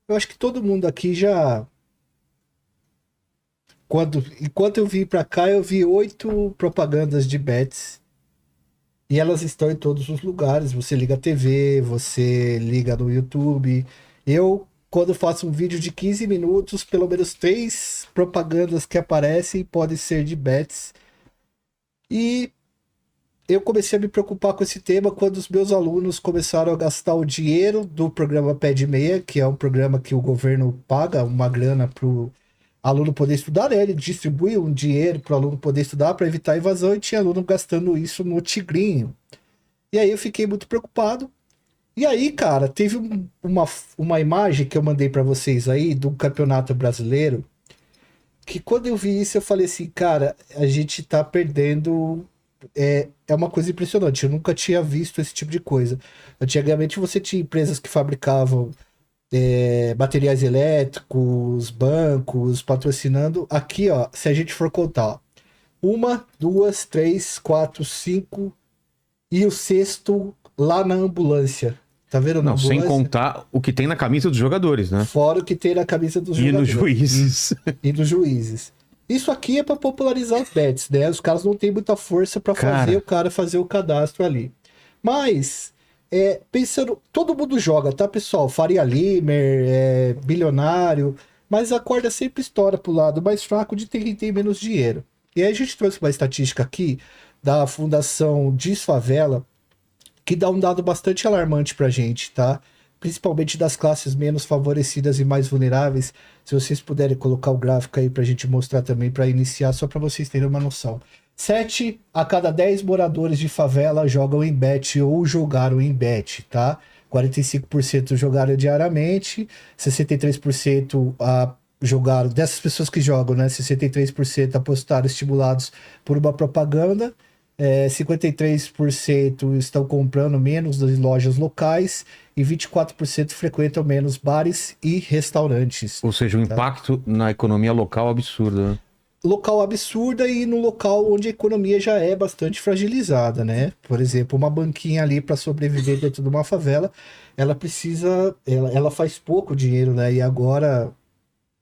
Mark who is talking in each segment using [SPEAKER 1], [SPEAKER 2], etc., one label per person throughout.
[SPEAKER 1] Eu acho que todo mundo aqui já. Enquanto eu vim pra cá, eu vi 8 propagandas de bets. E elas estão em todos os lugares. Você liga a TV, você liga no YouTube. Eu, quando faço um vídeo de 15 minutos, pelo menos 3 propagandas que aparecem podem ser de bets. E eu comecei a me preocupar com esse tema quando os meus alunos começaram a gastar o dinheiro do programa Pé de Meia, que é um programa que o governo paga uma grana para o aluno poder estudar, né? Ele distribui um dinheiro para o aluno poder estudar para evitar invasão e tinha aluno gastando isso no Tigrinho. E aí eu fiquei muito preocupado. E aí, cara, teve uma imagem que eu mandei para vocês aí do campeonato brasileiro, que quando eu vi isso eu falei assim, cara, a gente tá perdendo. É uma coisa impressionante. Eu nunca tinha visto esse tipo de coisa. Antigamente você tinha empresas que fabricavam materiais elétricos, bancos, patrocinando. Aqui, ó, se a gente for contar, ó, uma, duas, três, quatro, cinco e o sexto lá na ambulância. Tá vendo na
[SPEAKER 2] Não, sem
[SPEAKER 1] ambulância?
[SPEAKER 2] contar o que tem na camisa dos jogadores, né?
[SPEAKER 1] Fora o que tem na camisa dos
[SPEAKER 2] E nos
[SPEAKER 1] jogadores
[SPEAKER 2] juízes.
[SPEAKER 1] e dos juízes. Isso aqui é para popularizar os bets, né? Os caras não têm muita força para fazer o
[SPEAKER 2] Cara,
[SPEAKER 1] cara fazer o cadastro ali. Mas, pensando, todo mundo joga, tá, pessoal? Faria Limer, bilionário, mas a corda sempre estoura pro lado mais fraco de quem tem menos dinheiro. E aí a gente trouxe uma estatística aqui da Fundação Desfavela, que dá um dado bastante alarmante pra gente, tá? Principalmente das classes menos favorecidas e mais vulneráveis. Se vocês puderem colocar o gráfico aí pra gente mostrar também, para iniciar, só para vocês terem uma noção. 7 a cada 10 moradores de favela jogam em bet ou jogaram em bet, tá? 45% jogaram diariamente, 63% jogaram, dessas pessoas que jogam, né? 63% apostaram estimulados por uma propaganda, 53% estão comprando menos das lojas locais e 24% frequentam menos bares e restaurantes.
[SPEAKER 2] ou seja, o
[SPEAKER 1] Tá?
[SPEAKER 2] impacto na economia local absurdo, né?
[SPEAKER 1] Local absurda e no local onde a economia já é bastante fragilizada, né? Por exemplo, uma banquinha ali para sobreviver dentro de uma favela, ela precisa, ela faz pouco dinheiro, né? E agora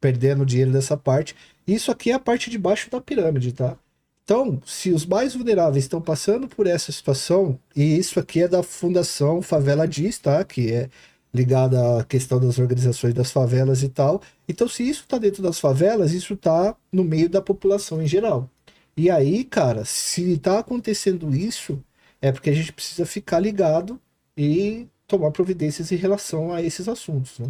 [SPEAKER 1] perdendo dinheiro dessa parte. Isso aqui é a parte de baixo da pirâmide, tá? Então, se os mais vulneráveis estão passando por essa situação, e isso aqui é da Fundação Favela Diz, tá? Que é ligada à questão das organizações das favelas e tal. Então, se isso está dentro das favelas, isso está no meio da população em geral. E aí, cara, se está acontecendo isso, é porque a gente precisa ficar ligado e tomar providências em relação a esses assuntos, né?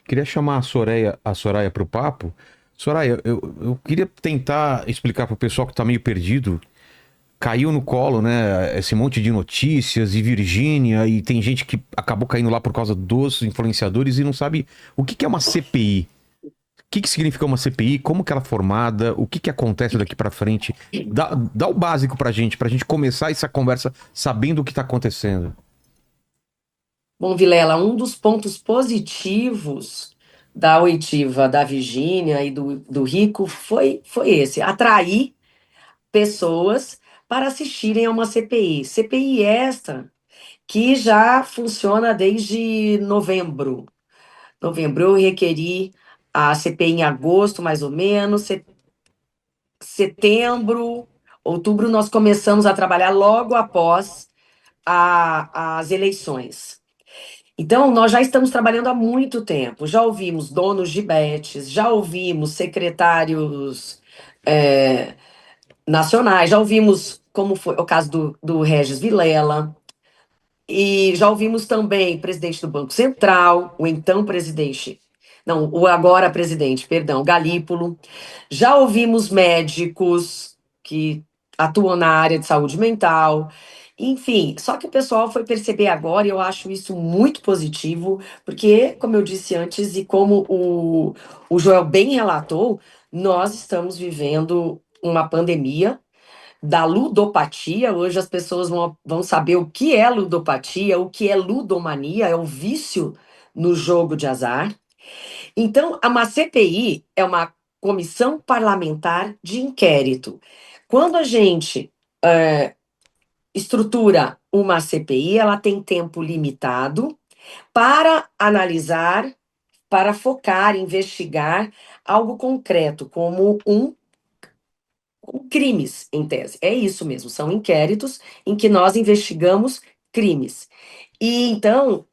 [SPEAKER 2] Queria chamar a Soraya para o papo. Soraya, eu queria tentar explicar para o pessoal que está meio perdido. Caiu no colo, né? Esse monte de notícias e Virgínia, e tem gente que acabou caindo lá por causa dos influenciadores e não sabe o que que é uma CPI. O que que significa uma CPI? Como que ela é formada? O que que acontece daqui para frente? Dá o básico pra gente começar essa conversa sabendo o que tá acontecendo.
[SPEAKER 3] Bom, Vilela, um dos pontos positivos da oitiva da Virgínia e do Rico foi esse, atrair pessoas para assistirem a uma CPI. CPI esta que já funciona desde novembro. Novembro eu requeri a CPI em agosto, mais ou menos, setembro, outubro nós começamos a trabalhar logo após as eleições. Então, nós já estamos trabalhando há muito tempo. Já ouvimos donos de bets, já ouvimos secretários é, nacionais, já ouvimos, como foi o caso do Regis Vilela, e já ouvimos também presidente do Banco Central, o então presidente, não, o agora presidente, perdão, Galípolo. Já ouvimos médicos que atuam na área de saúde mental. Enfim, só que o pessoal foi perceber agora, e eu acho isso muito positivo, porque, como eu disse antes, e como o Joel bem relatou, nós estamos vivendo uma pandemia da ludopatia. Hoje as pessoas vão saber o que é ludopatia, o que é ludomania, é o vício no jogo de azar. Então, uma CPI é uma comissão parlamentar de inquérito. Quando a gente estrutura uma CPI, ela tem tempo limitado para analisar para focar, investigar algo concreto, como crimes, em tese. É isso mesmo, são inquéritos em que nós investigamos crimes. E então,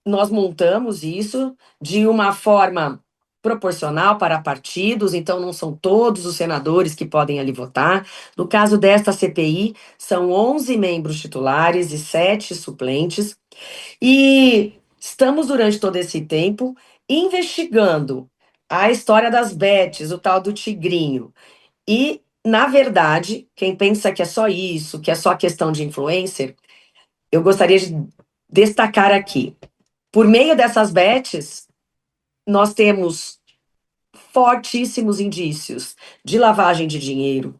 [SPEAKER 3] nós montamos isso de uma forma proporcional para partidos, então não são todos os senadores que podem ali votar. No caso desta CPI, são 11 membros titulares e 7 suplentes. E estamos, durante todo esse tempo, investigando a história das bets, o tal do tigrinho. E, na verdade, quem pensa que é só isso, que é só questão de influencer, eu gostaria de destacar aqui. Por meio dessas bets, nós temos fortíssimos indícios de lavagem de dinheiro,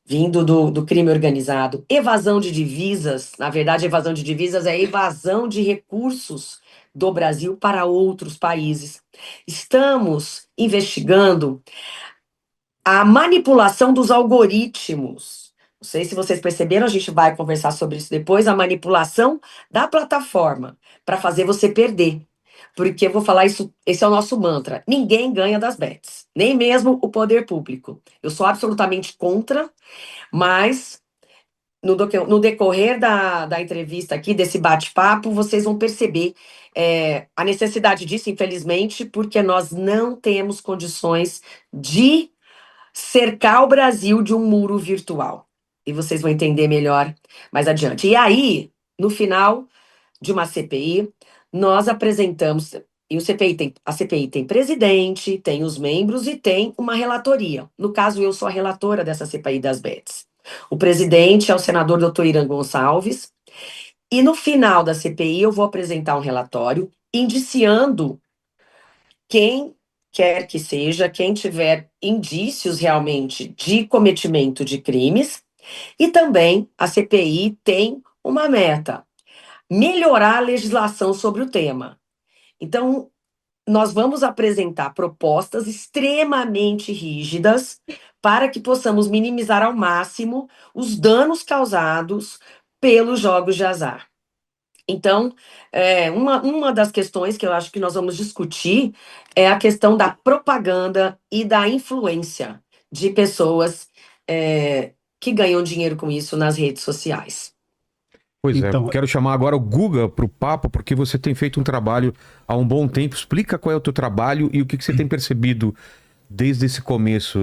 [SPEAKER 3] vindo do crime organizado, evasão de divisas. Na verdade, evasão de divisas é evasão de recursos do Brasil para outros países. Estamos investigando a manipulação dos algoritmos. Não sei se vocês perceberam, a gente vai conversar sobre isso depois, a manipulação da plataforma para fazer você perder. Porque eu vou falar isso, esse é o nosso mantra. Ninguém ganha das bets, nem mesmo o poder público. Eu sou absolutamente contra, mas no decorrer da entrevista aqui, desse bate-papo, vocês vão perceber a necessidade disso, infelizmente, porque nós não temos condições de cercar o Brasil de um muro virtual. E vocês vão entender melhor mais adiante. E aí, no final de uma CPI, nós apresentamos, e a CPI tem presidente, tem os membros e tem uma relatoria. No caso, eu sou a relatora dessa CPI das bets. O presidente é o senador Dr. Irã Gonçalves. E no final da CPI, eu vou apresentar um relatório indiciando quem quer que seja, quem tiver indícios realmente de cometimento de crimes. E também a CPI tem uma meta: melhorar a legislação sobre o tema. Então, nós vamos apresentar propostas extremamente rígidas para que possamos minimizar ao máximo os danos causados pelos jogos de azar. Então, uma das questões que eu acho que nós vamos discutir é a questão da propaganda e da influência de pessoas que ganham dinheiro com isso nas redes sociais.
[SPEAKER 2] Pois
[SPEAKER 4] Então,
[SPEAKER 2] quero chamar agora o Guga para o papo, porque você tem feito um trabalho há um bom tempo. Explica qual é o teu trabalho e o que você tem percebido desde esse começo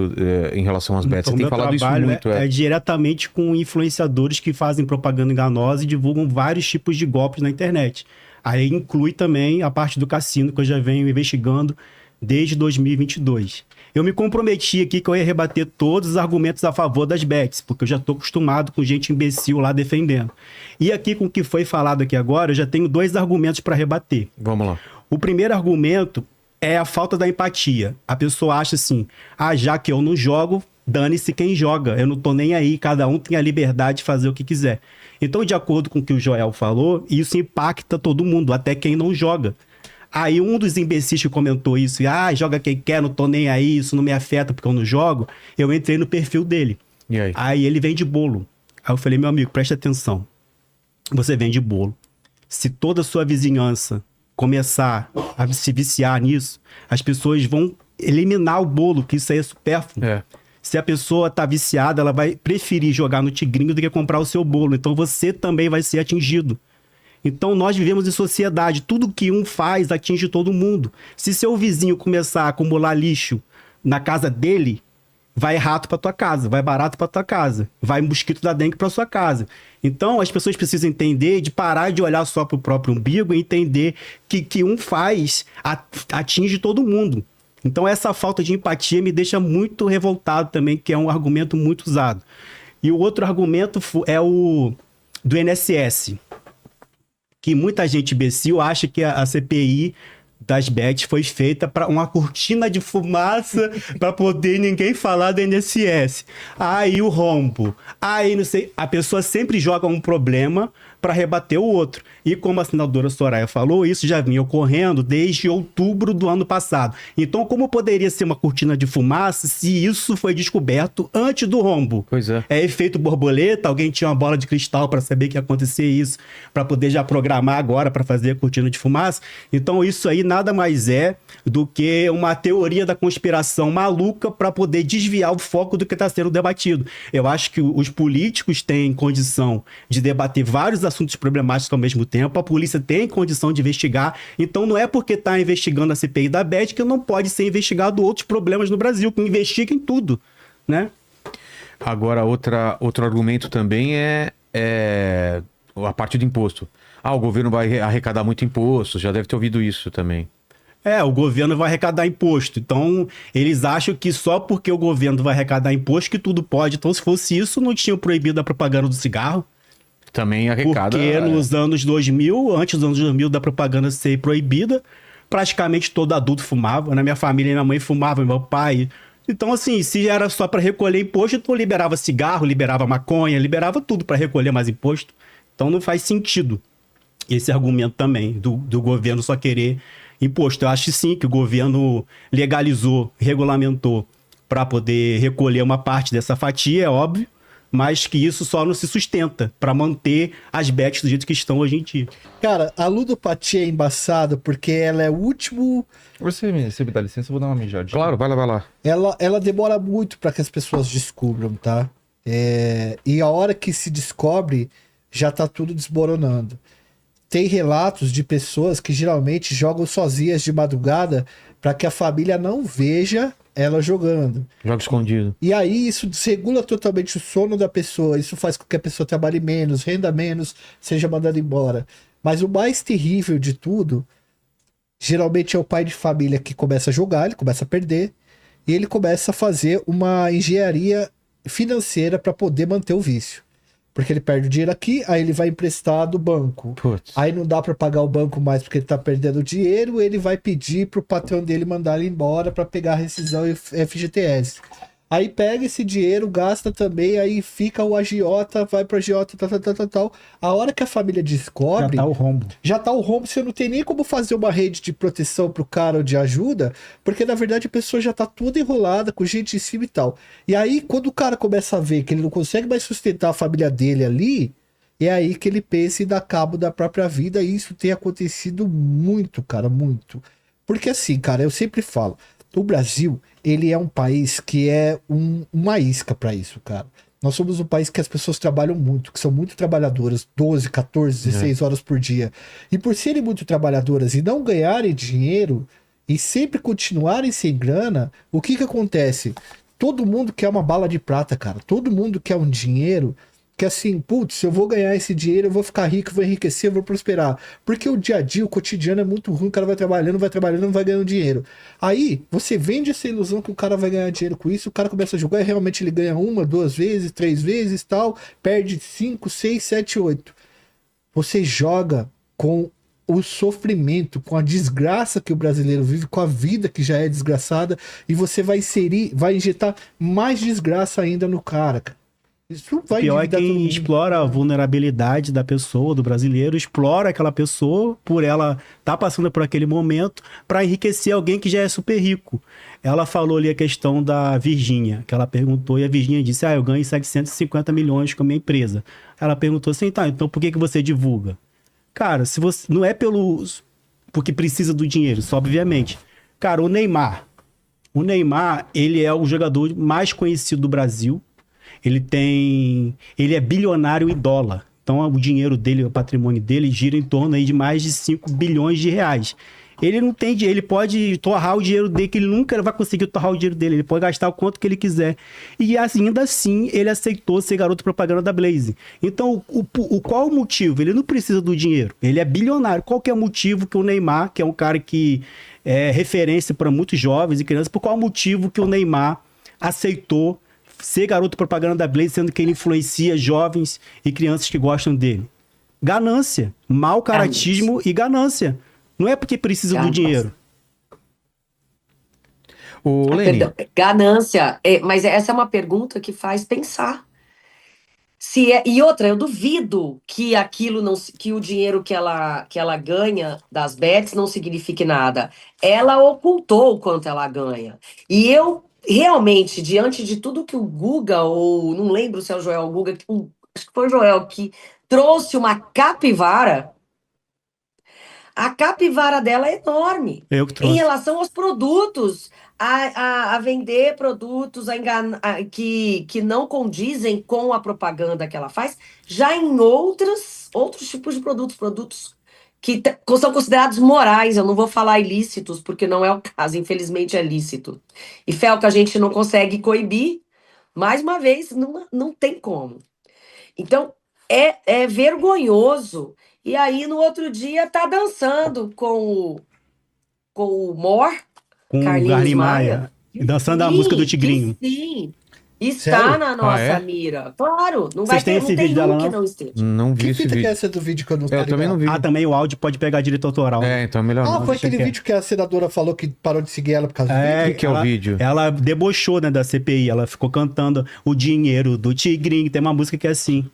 [SPEAKER 2] em relação às bets.
[SPEAKER 4] Então,
[SPEAKER 2] Você tem
[SPEAKER 4] meu
[SPEAKER 2] falado isso
[SPEAKER 4] trabalho
[SPEAKER 2] muito.
[SPEAKER 4] é diretamente com influenciadores que fazem propaganda enganosa e divulgam vários tipos de golpes na internet. Aí inclui também a parte do cassino, que eu já venho investigando desde 2022. Eu me comprometi aqui que eu ia rebater todos os argumentos a favor das bets, porque eu já estou acostumado com gente imbecil lá defendendo. E aqui, com o que foi falado aqui agora, eu já tenho 2 argumentos para rebater.
[SPEAKER 2] Vamos lá.
[SPEAKER 4] O primeiro argumento é a falta da empatia. A pessoa acha assim, já que eu não jogo, dane-se quem joga. Eu não tô nem aí, cada um tem a liberdade de fazer o que quiser. Então, de acordo com o que o Joel falou, isso impacta todo mundo, até quem não joga. Aí um dos imbecis que comentou isso, joga quem quer, não tô nem aí, isso não me afeta porque eu não jogo, eu entrei no perfil dele.
[SPEAKER 2] E aí?
[SPEAKER 4] Aí ele vende bolo. Aí eu falei, meu amigo, presta atenção. Você vende bolo. Se toda a sua vizinhança começar a se viciar nisso, as pessoas vão eliminar o bolo, que isso aí é supérfluo. Se a pessoa tá viciada, ela vai preferir jogar no tigrinho do que comprar o seu bolo. Então você também vai ser atingido. Então nós vivemos em sociedade. Tudo que um faz atinge todo mundo. Se seu vizinho começar a acumular lixo na casa dele, vai rato para tua casa, vai barato para tua casa, vai mosquito da dengue para sua casa. Então as pessoas precisam entender de parar de olhar só para o próprio umbigo e entender que um faz atinge todo mundo. Então essa falta de empatia me deixa muito revoltado também, que é um argumento muito usado. E o outro argumento é o do INSS, que muita gente imbecil acha que a CPI das bets foi feita para uma cortina de fumaça para poder ninguém falar do INSS. Aí o rombo. Aí não sei, a pessoa sempre joga um problema para rebater o outro. E como a senadora Soraya falou, isso já vinha ocorrendo desde outubro do ano passado. Então, como poderia ser uma cortina de fumaça se isso foi descoberto antes do rombo?
[SPEAKER 2] Pois é.
[SPEAKER 4] É efeito borboleta? Alguém tinha uma bola de cristal para saber que ia acontecer isso, para poder já programar agora para fazer a cortina de fumaça? Então, isso aí nada mais é do que uma teoria da conspiração maluca para poder desviar o foco do que está sendo debatido. Eu acho que os políticos têm condição de debater vários assuntos problemáticos ao mesmo tempo, a polícia tem condição de investigar, então não é porque está investigando a CPI da Beth que não pode ser investigado outros problemas no Brasil, que investiguem tudo, né?
[SPEAKER 2] Agora, outro argumento também é a parte do imposto. O governo vai arrecadar muito imposto, já deve ter ouvido isso também.
[SPEAKER 4] O governo vai arrecadar imposto. Então, eles acham que só porque o governo vai arrecadar imposto que tudo pode. Então, se fosse isso, não tinham proibido a propaganda do cigarro.
[SPEAKER 2] Também arrecada...
[SPEAKER 4] Porque nos anos 2000, antes dos anos 2000 da propaganda ser proibida, praticamente todo adulto fumava. Na minha família, minha mãe fumava, meu pai... Então, assim, se era só para recolher imposto, então liberava cigarro, liberava maconha, liberava tudo para recolher mais imposto. Então, não faz sentido esse argumento também do governo só querer imposto. Eu acho sim que o governo legalizou, regulamentou para poder recolher uma parte dessa fatia, é óbvio, mas que isso só não se sustenta para manter as bets do jeito que estão hoje em dia.
[SPEAKER 1] Cara, a ludopatia é embaçada porque ela é o último...
[SPEAKER 5] Você me dá licença, eu vou dar uma mijadinha.
[SPEAKER 2] Claro, vai lá.
[SPEAKER 1] Ela demora muito para que as pessoas descubram, tá? E a hora que se descobre, já tá tudo desmoronando. Tem relatos de pessoas que geralmente jogam sozinhas de madrugada para que a família não veja ela jogando.
[SPEAKER 2] Jogo escondido.
[SPEAKER 1] E aí isso desregula totalmente o sono da pessoa. Isso faz com que a pessoa trabalhe menos, renda menos, seja mandada embora. Mas o mais terrível de tudo, geralmente é o pai de família que começa a jogar, ele começa a perder, e ele começa a fazer uma engenharia financeira para poder manter o vício. Porque ele perde o dinheiro aqui, aí ele vai emprestar do banco.
[SPEAKER 2] Putz.
[SPEAKER 1] Aí não dá para pagar o banco mais porque ele tá perdendo dinheiro, ele vai pedir pro patrão dele mandar ele embora para pegar a rescisão e FGTS. Aí pega esse dinheiro, gasta também, aí fica o agiota, vai pro agiota, tal. A hora que a família descobre...
[SPEAKER 4] Já tá o rombo.
[SPEAKER 1] Já tá o rombo, você não tem nem como fazer uma rede de proteção pro cara ou de ajuda, porque na verdade a pessoa já tá toda enrolada, com gente em cima e tal. E aí, quando o cara começa a ver que ele não consegue mais sustentar a família dele ali, é aí que ele pensa em dar cabo da própria vida, e isso tem acontecido muito, cara, muito. Porque assim, cara, eu sempre falo, o Brasil, ele é um país que é uma isca pra isso, cara. Nós somos um país que as pessoas trabalham muito, que são muito trabalhadoras, 12, 14, 16 horas por dia. E por serem muito trabalhadoras e não ganharem dinheiro e sempre continuarem sem grana, o que acontece? Todo mundo quer uma bala de prata, cara. Todo mundo quer um dinheiro que assim, putz, eu vou ganhar esse dinheiro, eu vou ficar rico, eu vou enriquecer, eu vou prosperar. Porque o dia a dia, o cotidiano é muito ruim, o cara vai trabalhando, não vai ganhando dinheiro. Aí, você vende essa ilusão que o cara vai ganhar dinheiro com isso, o cara começa a jogar e realmente ele ganha 1, 2 vezes, 3 vezes, tal, perde 5, 6, 7, 8. Você joga com o sofrimento, com a desgraça que o brasileiro vive, com a vida que já é desgraçada, e você vai injetar mais desgraça ainda no cara. Isso vai
[SPEAKER 4] Pior é
[SPEAKER 1] endividar todo
[SPEAKER 4] quem
[SPEAKER 1] mundo.
[SPEAKER 4] explora a vulnerabilidade da pessoa, do brasileiro, explora aquela pessoa por ela estar passando por aquele momento para enriquecer alguém que já é super rico. Ela falou ali a questão da Virgínia, que ela perguntou, e a Virgínia disse, eu ganho 750 milhões com a minha empresa. Ela perguntou assim, tá, então por que você divulga? Cara, se você não é porque precisa do dinheiro, só obviamente. Cara, o Neymar, ele é o jogador mais conhecido do Brasil. Ele é bilionário em dólar. Então o dinheiro dele, o patrimônio dele gira em torno aí de mais de 5 bilhões de reais. Ele não tem dinheiro, ele pode torrar o dinheiro dele, que ele nunca vai conseguir torrar o dinheiro dele, ele pode gastar o quanto que ele quiser. E ainda assim, ele aceitou ser garoto propaganda da Blaze. Então, qual o motivo? Ele não precisa do dinheiro, ele é bilionário. Qual que é o motivo que o Neymar, que é um cara que é referência para muitos jovens e crianças, por qual o motivo que o Neymar aceitou ser garoto propaganda da Blaze, sendo que ele influencia jovens e crianças que gostam dele? Ganância, mau caratismo e ganância. Não é porque precisa do dinheiro.
[SPEAKER 2] Ô, Lene,
[SPEAKER 3] Perdão, ganância. Mas essa é uma pergunta que faz pensar. E outra, eu duvido que aquilo não, que o dinheiro que ela ganha das bets não signifique nada. Ela ocultou o quanto ela ganha. E eu realmente, diante de tudo que o Guga, ou não lembro se é o Joel Guga, acho que foi o Joel que trouxe uma capivara. A capivara dela é enorme
[SPEAKER 4] Eu que
[SPEAKER 3] em
[SPEAKER 4] trouxe.
[SPEAKER 3] relação aos produtos, a vender produtos que não condizem com a propaganda que ela faz, já em outros tipos de produtos que são considerados morais. Eu não vou falar ilícitos, porque não é o caso, infelizmente é lícito. E Fel, que a gente não consegue coibir, mais uma vez, não tem como. Então, é vergonhoso. E aí, no outro dia, tá dançando com o Mor,
[SPEAKER 4] Com o
[SPEAKER 3] Carlinhos
[SPEAKER 4] Garlin
[SPEAKER 3] Maia.
[SPEAKER 4] Maia. Dançando a música do Tigrinho.
[SPEAKER 3] Que sim. Está
[SPEAKER 1] Sério?
[SPEAKER 3] na nossa
[SPEAKER 2] é?
[SPEAKER 3] mira. Claro, não
[SPEAKER 4] Vocês
[SPEAKER 3] vai
[SPEAKER 4] têm
[SPEAKER 3] ter,
[SPEAKER 4] esse
[SPEAKER 3] não tem
[SPEAKER 4] vídeo dela,
[SPEAKER 3] um que
[SPEAKER 4] não?
[SPEAKER 3] não esteja.
[SPEAKER 2] Não vi
[SPEAKER 1] Que
[SPEAKER 2] esse
[SPEAKER 1] fita que é
[SPEAKER 2] vídeo.
[SPEAKER 1] essa do vídeo que eu não tô
[SPEAKER 2] Eu também não
[SPEAKER 1] ligado?
[SPEAKER 2] vi.
[SPEAKER 4] Ah, também o áudio pode pegar direito autoral.
[SPEAKER 2] É, então é melhor
[SPEAKER 1] Ah,
[SPEAKER 2] não.
[SPEAKER 1] foi
[SPEAKER 4] deixa
[SPEAKER 1] aquele
[SPEAKER 4] quieto.
[SPEAKER 1] vídeo que a senadora falou que parou de seguir ela por causa do
[SPEAKER 4] É,
[SPEAKER 1] vídeo?
[SPEAKER 2] que é o vídeo?
[SPEAKER 4] Ela debochou, né, da CPI. Ela ficou cantando o dinheiro do Tigrinho. Tem uma música que é assim.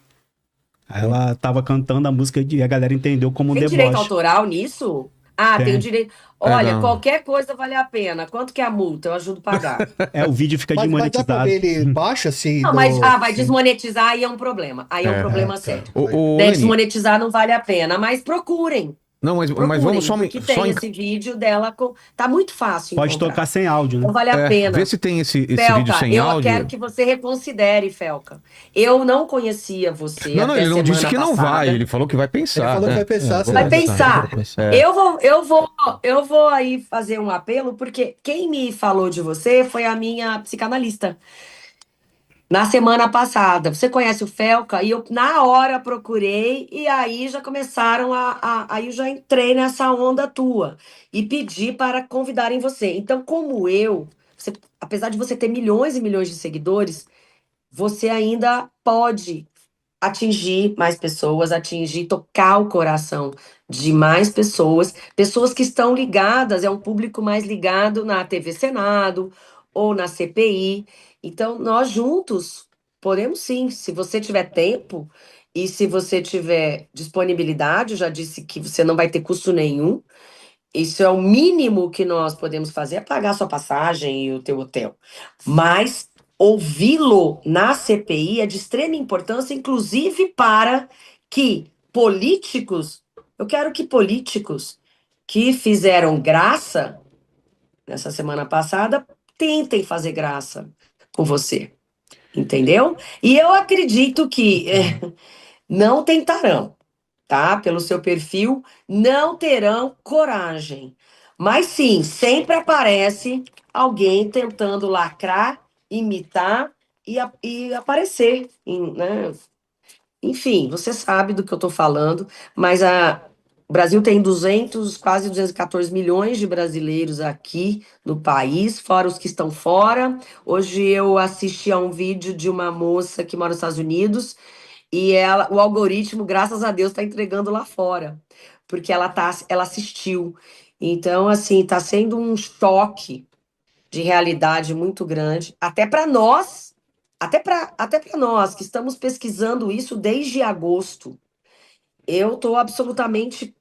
[SPEAKER 4] Aí ela tava cantando a música e a galera entendeu como um
[SPEAKER 3] Tem direito
[SPEAKER 4] deboche.
[SPEAKER 3] autoral nisso? Ah, tem o direito.
[SPEAKER 2] É,
[SPEAKER 3] Olha,
[SPEAKER 2] não.
[SPEAKER 3] qualquer coisa vale a pena. Quanto que é a multa? Eu ajudo a pagar.
[SPEAKER 4] É, o vídeo fica
[SPEAKER 1] Mas dá pra
[SPEAKER 4] desmonetizado.
[SPEAKER 1] ver ele baixo assim?
[SPEAKER 3] Não,
[SPEAKER 1] do-
[SPEAKER 3] mas vai
[SPEAKER 1] sim.
[SPEAKER 3] desmonetizar, aí é um problema. Aí é um problema
[SPEAKER 1] tá.
[SPEAKER 3] sério.
[SPEAKER 2] Ô,
[SPEAKER 3] Deve
[SPEAKER 2] Leni,
[SPEAKER 3] desmonetizar, não vale a pena. Mas procurem.
[SPEAKER 2] não, mas
[SPEAKER 3] Procurem,
[SPEAKER 2] vamos só,
[SPEAKER 3] porque
[SPEAKER 2] só
[SPEAKER 3] tem esse vídeo dela. Tá muito fácil
[SPEAKER 4] Pode
[SPEAKER 3] encontrar.
[SPEAKER 4] tocar sem áudio, né?
[SPEAKER 3] Então vale a pena.
[SPEAKER 2] vê se tem esse
[SPEAKER 3] Felca,
[SPEAKER 2] vídeo sem
[SPEAKER 3] eu
[SPEAKER 2] áudio.
[SPEAKER 3] quero que você reconsidere, Felca. Eu não conhecia você
[SPEAKER 2] Não,
[SPEAKER 3] até
[SPEAKER 2] ele não
[SPEAKER 3] semana
[SPEAKER 2] disse que não
[SPEAKER 3] passada.
[SPEAKER 2] vai, ele falou que vai
[SPEAKER 1] Ele
[SPEAKER 2] pensar.
[SPEAKER 1] falou que vai pensar.
[SPEAKER 3] Vai pensar.
[SPEAKER 2] É.
[SPEAKER 3] Eu vou aí fazer um apelo, porque quem me falou de você foi a minha psicanalista. Na semana passada. Você conhece o Felca? E eu, na hora, procurei, e aí já começaram aí eu já entrei nessa onda tua. E pedi para convidarem você. Então, como apesar de você ter milhões e milhões de seguidores, você ainda pode atingir mais pessoas, tocar o coração de mais pessoas, pessoas que estão ligadas, é um público mais ligado na TV Senado ou na CPI. Então, nós juntos podemos sim, se você tiver tempo e se você tiver disponibilidade, eu já disse que você não vai ter custo nenhum. Isso é o mínimo que nós podemos fazer, é pagar sua passagem e o teu hotel. Mas ouvi-lo na CPI é de extrema importância, inclusive para que eu quero que políticos que fizeram graça nessa semana passada tentem fazer graça com você, entendeu? E eu acredito que não tentarão, tá? Pelo seu perfil, não terão coragem. Mas sim, sempre aparece alguém tentando lacrar, imitar e aparecer, né? Enfim, você sabe do que eu tô falando, mas o Brasil tem quase 214 milhões de brasileiros aqui no país, fora os que estão fora. Hoje eu assisti a um vídeo de uma moça que mora nos Estados Unidos, e o algoritmo, graças a Deus, está entregando lá fora, porque ela assistiu. Então, assim, está sendo um choque de realidade muito grande, até para nós, até para nós que estamos pesquisando isso desde agosto. Eu estou absolutamente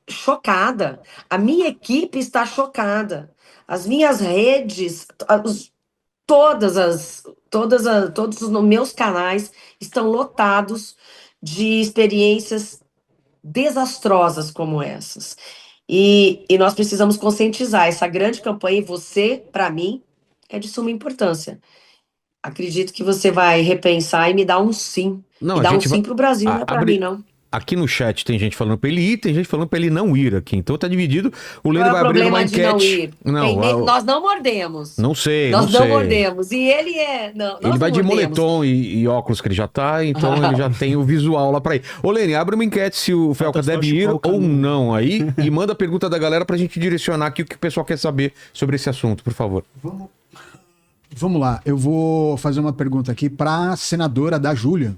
[SPEAKER 3] chocada. A minha equipe está chocada. As minhas redes, todos os meus canais estão lotados de experiências desastrosas como essas. E nós precisamos conscientizar essa grande campanha, e você, para mim, é de suma importância. Acredito que você vai repensar e me dar um sim.
[SPEAKER 2] Não,
[SPEAKER 3] E
[SPEAKER 2] a
[SPEAKER 3] dar um
[SPEAKER 2] gente
[SPEAKER 3] sim para o Brasil, não é para
[SPEAKER 2] abre-
[SPEAKER 3] mim, não.
[SPEAKER 2] Aqui no chat tem gente falando pra ele ir, tem gente falando pra ele não ir aqui. Então tá dividido. O
[SPEAKER 3] Qual
[SPEAKER 2] Leno
[SPEAKER 3] é o
[SPEAKER 2] vai abrir uma
[SPEAKER 3] problema de não
[SPEAKER 2] enquete.
[SPEAKER 3] ir? Nós não mordemos.
[SPEAKER 2] Não sei,
[SPEAKER 3] Nós
[SPEAKER 2] não
[SPEAKER 3] não
[SPEAKER 2] sei.
[SPEAKER 3] mordemos. E ele é. Não, nós
[SPEAKER 2] Ele
[SPEAKER 3] não
[SPEAKER 2] vai de
[SPEAKER 3] mordemos.
[SPEAKER 2] moletom e óculos que ele já tá, então ele já tem o visual lá pra ir. Ô, Lene, abre uma enquete se o Felca
[SPEAKER 4] Falta só
[SPEAKER 2] deve ir
[SPEAKER 4] chupar o
[SPEAKER 2] ou
[SPEAKER 4] caminho.
[SPEAKER 2] não aí e manda a pergunta da galera pra gente direcionar aqui o que o pessoal quer saber sobre esse assunto, por favor.
[SPEAKER 6] Vamos lá, eu vou fazer uma pergunta aqui para a senadora da Júlia.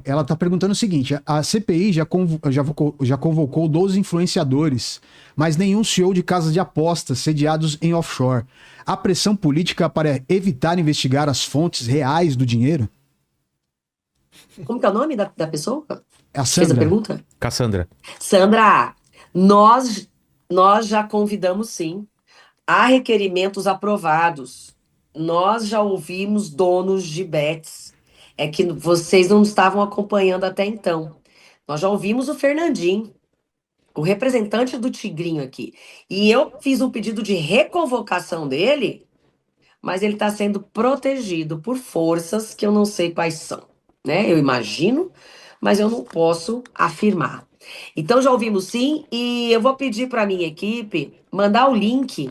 [SPEAKER 6] Ela está perguntando o seguinte: a CPI já convocou 12 influenciadores, mas nenhum CEO de casas de apostas sediados em offshore. Há pressão política para evitar investigar as fontes reais do dinheiro?
[SPEAKER 3] Como que é o nome da pessoa
[SPEAKER 6] É a
[SPEAKER 3] que fez a
[SPEAKER 6] Sandra.
[SPEAKER 3] pergunta?
[SPEAKER 2] Cassandra.
[SPEAKER 3] Sandra, nós já convidamos sim. Há requerimentos aprovados. Nós já ouvimos donos de bets. É que vocês não estavam acompanhando até então. Nós já ouvimos o Fernandinho, o representante do Tigrinho aqui. E eu fiz um pedido de reconvocação dele, mas ele está sendo protegido por forças que eu não sei quais são, né? Eu imagino, mas eu não posso afirmar. Então já ouvimos sim, e eu vou pedir para a minha equipe mandar o link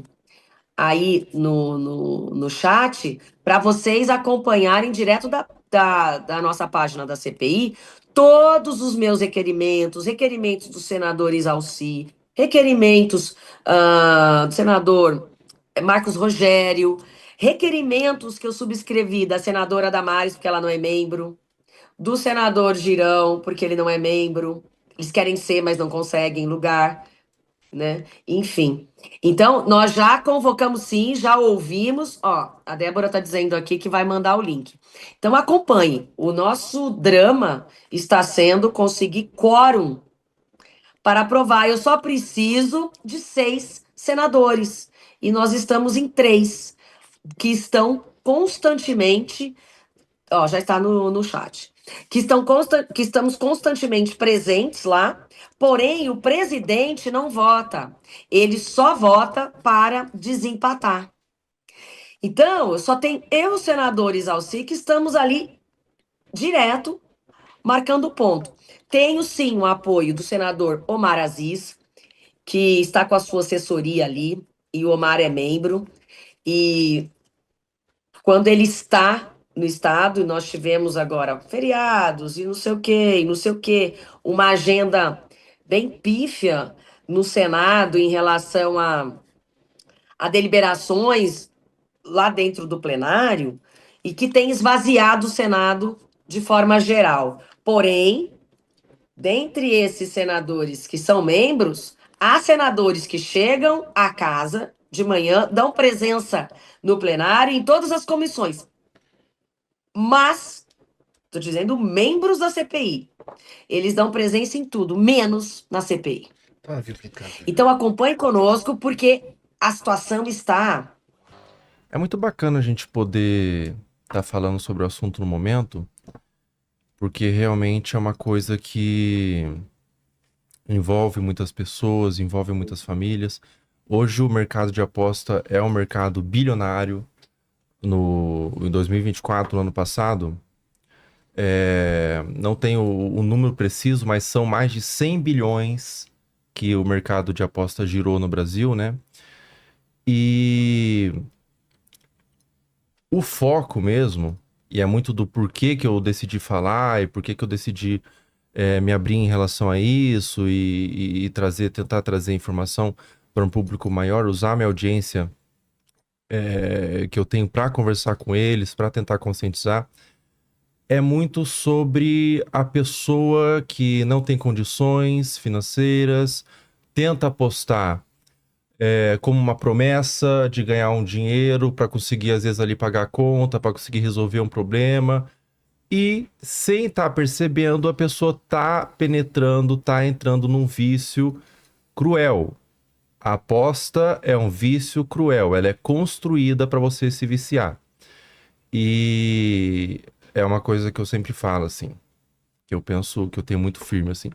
[SPEAKER 3] aí no chat para vocês acompanharem direto da nossa página da CPI todos os meus requerimentos, requerimentos do senador Isalci, requerimentos do senador Marcos Rogério, requerimentos que eu subscrevi da senadora Damares, porque ela não é membro, do senador Girão, porque ele não é membro, eles querem ser, mas não conseguem lugar, né? Enfim. Então, nós já convocamos sim, já ouvimos. Ó, a Débora está dizendo aqui que vai mandar o link. Então, acompanhe. O nosso drama está sendo conseguir quórum para aprovar. Eu só preciso de 6 senadores. E nós estamos em 3, que estão constantemente. Ó, já está no chat. Que estamos constantemente presentes lá, porém o presidente não vota. Ele só vota para desempatar. Então, só tem eu, senador Isalci, que estamos ali direto, marcando ponto. Tenho sim o apoio do senador Omar Aziz, que está com a sua assessoria ali, e o Omar é membro. E quando ele está no estado, e nós tivemos agora feriados e não sei o quê, e não sei o quê, uma agenda bem pífia no Senado em relação a deliberações lá dentro do plenário, e que tem esvaziado o Senado de forma geral. Porém, dentre esses senadores que são membros, há senadores que chegam à casa de manhã, dão presença no plenário em todas as comissões. Mas, estou dizendo membros da CPI. Eles dão presença em tudo, menos na CPI. Então acompanhe conosco, porque a situação está...
[SPEAKER 5] É muito bacana a gente poder estar falando sobre o assunto no momento, porque realmente é uma coisa que envolve muitas pessoas, envolve muitas famílias. Hoje o mercado de aposta é um mercado bilionário. Em 2024, no ano passado, não tenho o número preciso, mas são mais de 100 bilhões que o mercado de aposta girou no Brasil, né? E o foco mesmo, e é muito do porquê que eu decidi falar e porquê que eu decidi me abrir em relação a isso e tentar trazer informação para um público maior, usar minha audiência que eu tenho para conversar com eles, para tentar conscientizar, é muito sobre a pessoa que não tem condições financeiras, tenta apostar como uma promessa de ganhar um dinheiro para conseguir, às vezes, ali pagar a conta, para conseguir resolver um problema, e sem estar percebendo, a pessoa tá penetrando, tá entrando num vício cruel. A aposta é um vício cruel, ela é construída para você se viciar. E é uma coisa que eu sempre falo, assim, que eu penso, que eu tenho muito firme, assim.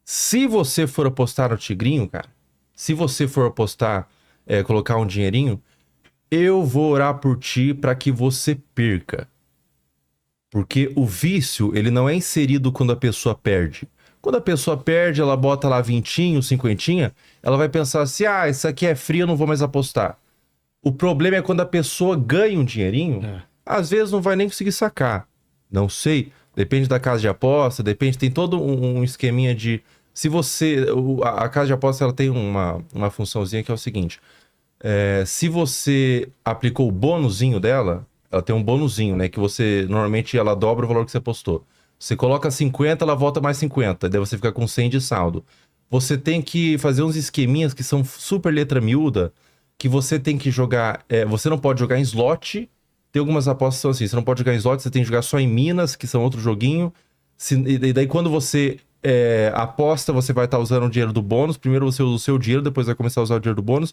[SPEAKER 5] Se você for apostar no Tigrinho, cara, se você for apostar, colocar um dinheirinho, eu vou orar por ti para que você perca. Porque o vício, ele não é inserido quando a pessoa perde. Quando a pessoa perde, ela bota lá 20, 50, ela vai pensar assim, isso aqui é frio, eu não vou mais apostar. O problema é quando a pessoa ganha um dinheirinho, às vezes não vai nem conseguir sacar. Não sei, depende da casa de aposta, tem todo um esqueminha de... Se você... A casa de aposta, ela tem uma funçãozinha que é o seguinte, se você aplicou o bônusinho dela, ela tem um bônusinho, né, que você, normalmente, ela dobra o valor que você apostou. Você coloca 50, ela volta mais 50. Daí você fica com 100 de saldo. Você tem que fazer uns esqueminhas que são super letra miúda, que você tem que jogar... você não pode jogar em slot. Tem algumas apostas que são assim. Você não pode jogar em slot, você tem que jogar só em Minas, que são outro joguinho. E daí quando você aposta, você vai estar usando o dinheiro do bônus. Primeiro você usa o seu dinheiro, depois vai começar a usar o dinheiro do bônus.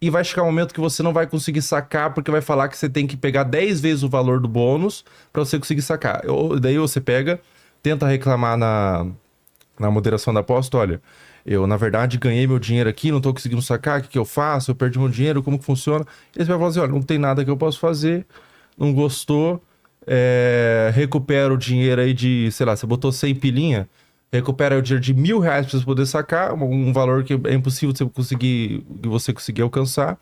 [SPEAKER 5] E vai chegar um momento que você não vai conseguir sacar, porque vai falar que você tem que pegar 10 vezes o valor do bônus para você conseguir sacar. Daí você pega, tenta reclamar na moderação da aposta, olha, eu na verdade ganhei meu dinheiro aqui, não tô conseguindo sacar, o que eu faço? Eu perdi meu dinheiro, como que funciona? E eles vão falar assim, olha, não tem nada que eu possa fazer, não gostou, recupera o dinheiro aí de, sei lá, você botou 100 pilinha, recupera o dinheiro de R$1.000 para você poder sacar, um valor que é impossível você conseguir alcançar.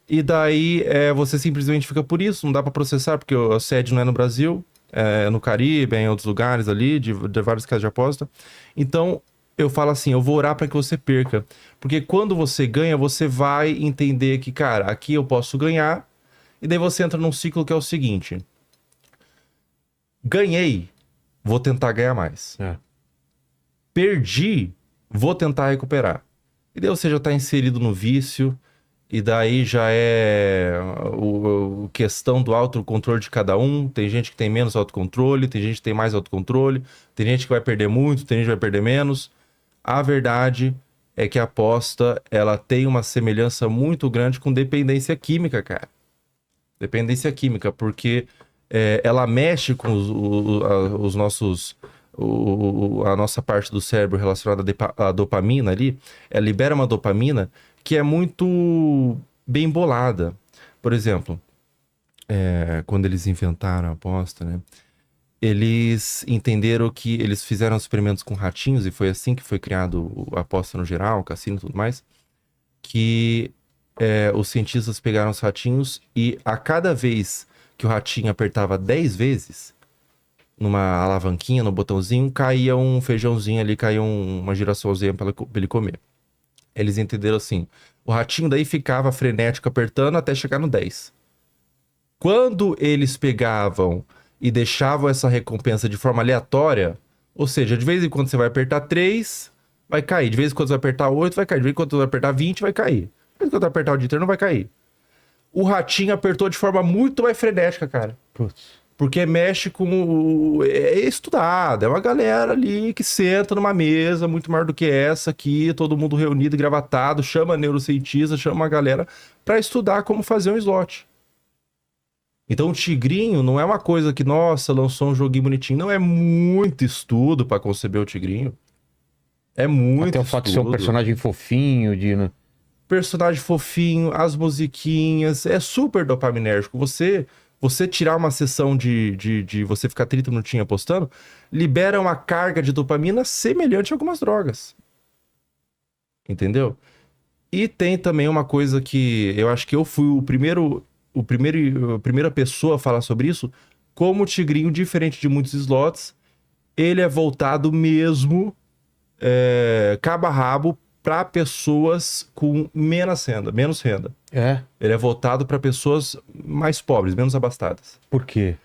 [SPEAKER 5] E daí você simplesmente fica por isso, não dá para processar, porque a sede não é no Brasil, é no Caribe, é em outros lugares ali, de várias casas de aposta. Então, eu falo assim, eu vou orar para que você perca. Porque quando você ganha, você vai entender que, cara, aqui eu posso ganhar. E daí você entra num ciclo que é o seguinte. Ganhei, vou tentar ganhar mais. Perdi, vou tentar recuperar. E daí você já tá inserido no vício. E daí já é questão do autocontrole de cada um. Tem gente que tem menos autocontrole, tem gente que tem mais autocontrole, tem gente que vai perder muito, tem gente que vai perder menos. A verdade é que a aposta, ela tem uma semelhança muito grande com dependência química, cara. Dependência química, porque ela mexe com os nossos... a nossa parte do cérebro relacionada à dopamina ali, ela libera uma dopamina que é muito bem bolada. Por exemplo, quando eles inventaram a aposta, né? Eles entenderam que eles fizeram experimentos com ratinhos, e foi assim que foi criado a aposta no geral, o cassino e tudo mais, que os cientistas pegaram os ratinhos e a cada vez que o ratinho apertava 10 vezes, numa alavanquinha, no botãozinho, caía um feijãozinho ali, caía uma girassolzinha pra ele comer. Eles entenderam assim, o ratinho daí ficava frenético apertando até chegar no 10. Quando eles pegavam e deixavam essa recompensa de forma aleatória, ou seja, de vez em quando você vai apertar 3, vai cair. De vez em quando você vai apertar 8, vai cair. De vez em quando você vai apertar 20, vai cair. De vez em quando você vai apertar o dia inteiro, não vai cair. O ratinho apertou de forma muito mais frenética, cara.
[SPEAKER 2] Putz.
[SPEAKER 5] Porque mexe com... É estudado, é uma galera ali que senta numa mesa muito maior do que essa aqui, todo mundo reunido e gravatado, chama neurocientista, chama uma galera para estudar como fazer um slot. Então o Tigrinho não é uma coisa que, nossa, lançou um joguinho bonitinho. Não, é muito estudo para conceber o Tigrinho. É muito
[SPEAKER 2] Até o fato de ser um personagem fofinho,
[SPEAKER 5] personagem fofinho, as musiquinhas, é super dopaminérgico. Você tirar uma sessão de você ficar 30 minutinhos apostando, libera uma carga de dopamina semelhante a algumas drogas. Entendeu? E tem também uma coisa que eu acho que eu fui a primeira pessoa a falar sobre isso, como o Tigrinho, diferente de muitos slots, ele é voltado mesmo cabo a rabo para pessoas com menos renda. Ele é voltado para pessoas mais pobres, menos abastadas.
[SPEAKER 2] Por quê?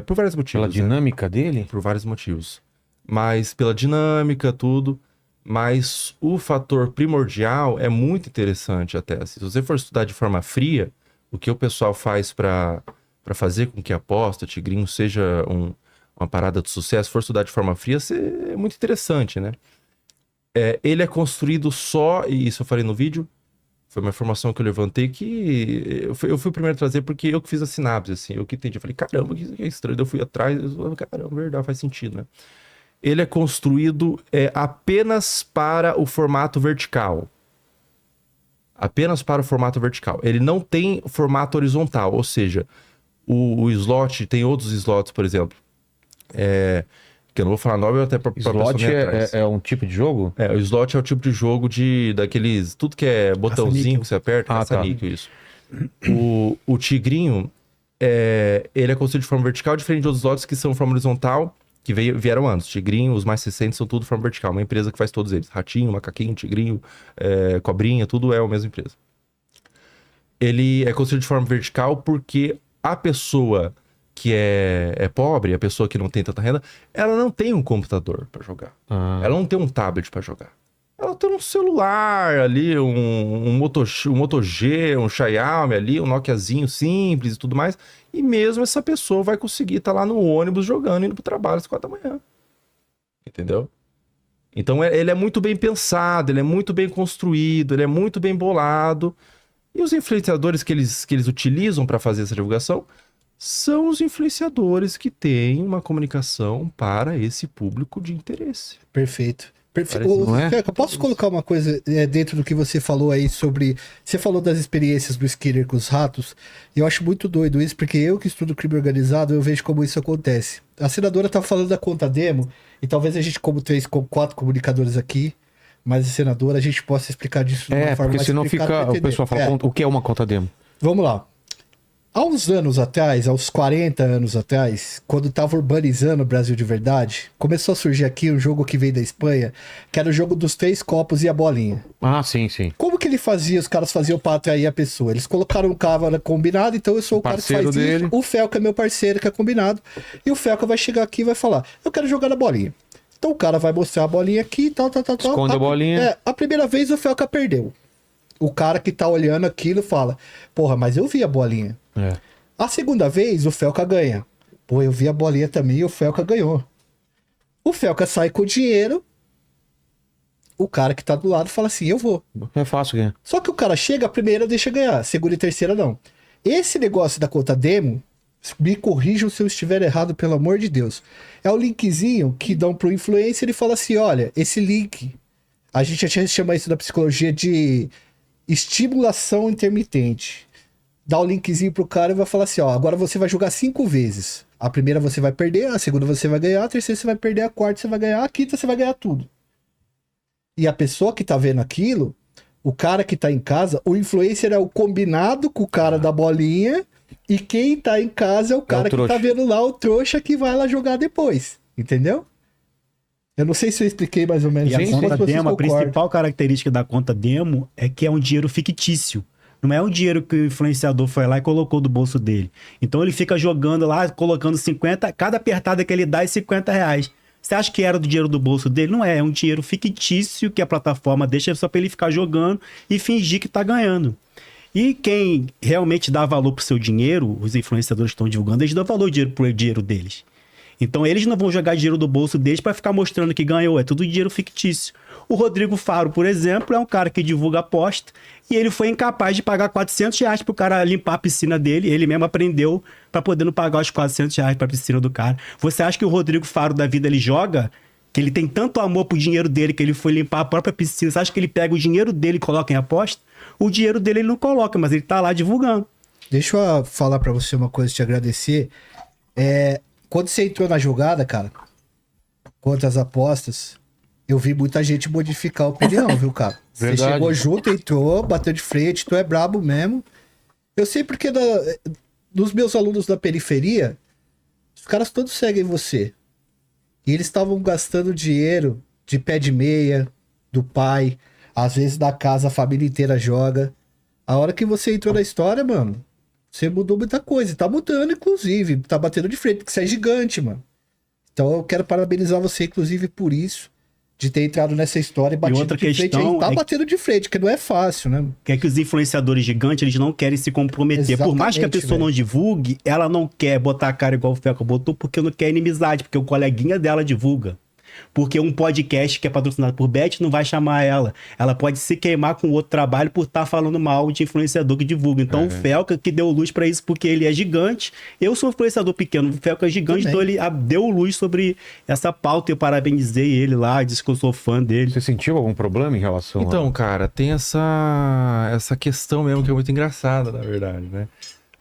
[SPEAKER 5] Por vários motivos.
[SPEAKER 2] Pela dinâmica dele?
[SPEAKER 5] Por vários motivos. Mas pela dinâmica, tudo. Mas o fator primordial é muito interessante até. Se você for estudar de forma fria, o que o pessoal faz para fazer com que a aposta, Tigrinho, seja uma parada de sucesso, for estudar de forma fria, é muito interessante, né? Ele é construído só, e isso eu falei no vídeo, foi uma informação que eu levantei que eu fui o primeiro a trazer porque eu que fiz a sinapse, assim, eu que entendi. Eu falei, caramba, que é estranho. Eu fui atrás, caramba, verdade, faz sentido, né? Ele é construído apenas para o formato vertical. Apenas para o formato vertical. Ele não tem formato horizontal, ou seja, o slot, tem outros slots, por exemplo, que eu não vou falar nome até pra
[SPEAKER 2] Slot é um tipo de jogo?
[SPEAKER 5] O slot é o tipo de jogo daqueles... Tudo que é botãozinho que você aperta, caça-níquel, isso. O Tigrinho, ele é construído de forma vertical, diferente de outros slots que são de forma horizontal, que vieram antes. Tigrinho, os mais recentes, são tudo de forma vertical. Uma empresa que faz todos eles. Ratinho, Macaquinho, Tigrinho, Cobrinha, tudo é a mesma empresa. Ele é construído de forma vertical porque a pessoa que é pobre, a pessoa que não tem tanta renda, ela não tem um computador para jogar. Ela não tem um tablet para jogar. Ela pode ter um celular ali, um Moto G, um Xiaomi ali, um Nokiazinho simples e tudo mais. E mesmo essa pessoa vai conseguir estar lá no ônibus jogando, indo pro trabalho às 4 da manhã. Entendeu? Então ele é muito bem pensado, ele é muito bem construído, ele é muito bem bolado. E os influenciadores que eles utilizam para fazer essa divulgação são os influenciadores que têm uma comunicação para esse público de interesse.
[SPEAKER 1] Perfeito. Perfeito.
[SPEAKER 5] Parece,
[SPEAKER 2] não é?
[SPEAKER 1] Feca, posso colocar uma coisa dentro do que você falou aí sobre. Você falou das experiências do Skinner com os ratos, e eu acho muito doido isso, porque eu que estudo crime organizado, eu vejo como isso acontece. A senadora tá falando da conta demo, e talvez a gente, como 4 comunicadores aqui, mas a senadora, a gente possa explicar disso de uma forma
[SPEAKER 2] porque
[SPEAKER 1] mais
[SPEAKER 2] senão
[SPEAKER 1] explicada
[SPEAKER 2] fica.
[SPEAKER 1] pra
[SPEAKER 2] O
[SPEAKER 1] entender.
[SPEAKER 2] pessoal fala, o que é uma conta demo?
[SPEAKER 1] Vamos lá. Há uns anos atrás, há uns 40 anos atrás, quando estava urbanizando o Brasil de verdade, começou a surgir aqui um jogo que veio da Espanha, que era o jogo dos 3 copos e a bolinha.
[SPEAKER 2] Ah, sim, sim.
[SPEAKER 1] Como que ele fazia, os caras faziam pra atrair a pessoa? Eles colocaram um cara combinado, então eu sou o cara que
[SPEAKER 2] Parceiro
[SPEAKER 1] faz
[SPEAKER 2] dele.
[SPEAKER 1] isso, o Felca é meu parceiro que é combinado, e o Felca vai chegar aqui e vai falar, eu quero jogar na bolinha. Então o cara vai mostrar a bolinha aqui, tal.
[SPEAKER 2] Esconde a bolinha.
[SPEAKER 1] A primeira vez o Felca perdeu. O cara que tá olhando aquilo fala, porra, mas eu vi a bolinha.
[SPEAKER 2] É.
[SPEAKER 1] A segunda vez, o Felca ganha. Pô, eu vi a bolinha também e o Felca ganhou. O Felca sai com o dinheiro. O cara que tá do lado fala assim, eu vou.
[SPEAKER 2] É fácil ganhar.
[SPEAKER 1] Só que o cara chega, a primeira deixa ganhar, a segunda e terceira não. Esse negócio da conta demo, me corrijam se eu estiver errado, pelo amor de Deus. É o linkzinho que dão pro influencer e fala assim, olha, esse link, a gente chama isso na psicologia de estimulação intermitente. Dá o linkzinho pro cara e vai falar assim, ó, agora você vai jogar 5 vezes. A primeira você vai perder, a segunda você vai ganhar, a terceira você vai perder, a quarta você vai ganhar, a quinta você vai ganhar tudo. E a pessoa que tá vendo aquilo, o cara que tá em casa, o influencer é o combinado com o cara da bolinha, e quem tá em casa é o cara que tá
[SPEAKER 2] trouxa.
[SPEAKER 1] vendo lá, o trouxa que vai lá jogar depois. Entendeu? Eu não sei se eu expliquei mais ou menos
[SPEAKER 4] E a
[SPEAKER 1] isso,
[SPEAKER 4] conta
[SPEAKER 1] mas vocês
[SPEAKER 4] demo, a
[SPEAKER 1] concordam.
[SPEAKER 4] principal característica da conta demo é que é um dinheiro fictício. Não é um dinheiro que o influenciador foi lá e colocou do bolso dele. Então ele fica jogando lá, colocando 50, cada apertada que ele dá é R$50. Você acha que era do dinheiro do bolso dele? Não é, é um dinheiro fictício que a plataforma deixa só para ele ficar jogando e fingir que tá ganhando. E quem realmente dá valor pro seu dinheiro, os influenciadores que estão divulgando, eles dão valor pro dinheiro deles. Então eles não vão jogar dinheiro do bolso deles para ficar mostrando que ganhou, é tudo dinheiro fictício. O Rodrigo Faro, por exemplo, é um cara que divulga aposta e ele foi incapaz de pagar R$400 pro cara limpar a piscina dele, ele mesmo aprendeu para poder não pagar os R$400 pra piscina do cara. Você acha que o Rodrigo Faro da vida ele joga? Que ele tem tanto amor pro dinheiro dele que ele foi limpar a própria piscina, você acha que ele pega o dinheiro dele e coloca em aposta? O dinheiro dele ele não coloca, mas ele tá lá divulgando.
[SPEAKER 1] Deixa eu falar pra você uma coisa, te agradecer. Quando você entrou na jogada, cara, contra as apostas, eu vi muita gente modificar a opinião, viu, cara? Você
[SPEAKER 2] Verdade.
[SPEAKER 1] chegou junto, entrou, bateu de frente, tu é brabo mesmo. Eu sei porque dos meus alunos da periferia, os caras todos seguem você. E eles estavam gastando dinheiro de pé de meia, do pai, às vezes da casa a família inteira joga. A hora que você entrou na história, mano, você mudou muita coisa. E tá mudando, inclusive. Tá batendo de frente, porque você é gigante, mano. Então eu quero parabenizar você, inclusive, por isso. De ter entrado nessa história e batido
[SPEAKER 4] outra
[SPEAKER 1] de frente.
[SPEAKER 4] questão
[SPEAKER 1] Aí tá
[SPEAKER 4] é que-
[SPEAKER 1] batendo de frente, que não é fácil, né?
[SPEAKER 4] Que é que os influenciadores gigantes, eles não querem se comprometer. Por mais que a
[SPEAKER 1] Exatamente,
[SPEAKER 4] pessoa não divulgue, ela não quer botar a cara igual o Feca botou, porque não quer inimizade, porque o coleguinha dela divulga. Porque um podcast que é patrocinado por Bet não vai chamar ela. Ela pode se queimar com outro trabalho por estar falando mal de influenciador que divulga. Então o Felca que deu luz pra isso porque ele é gigante. Eu sou um influenciador pequeno, o Felca é gigante,
[SPEAKER 1] Também.
[SPEAKER 4] então ele deu luz sobre essa pauta. Eu parabenizei ele lá, disse que eu sou fã dele.
[SPEAKER 2] Você sentiu algum problema em relação
[SPEAKER 5] Então, cara, tem essa questão mesmo que é muito engraçada, na verdade, né?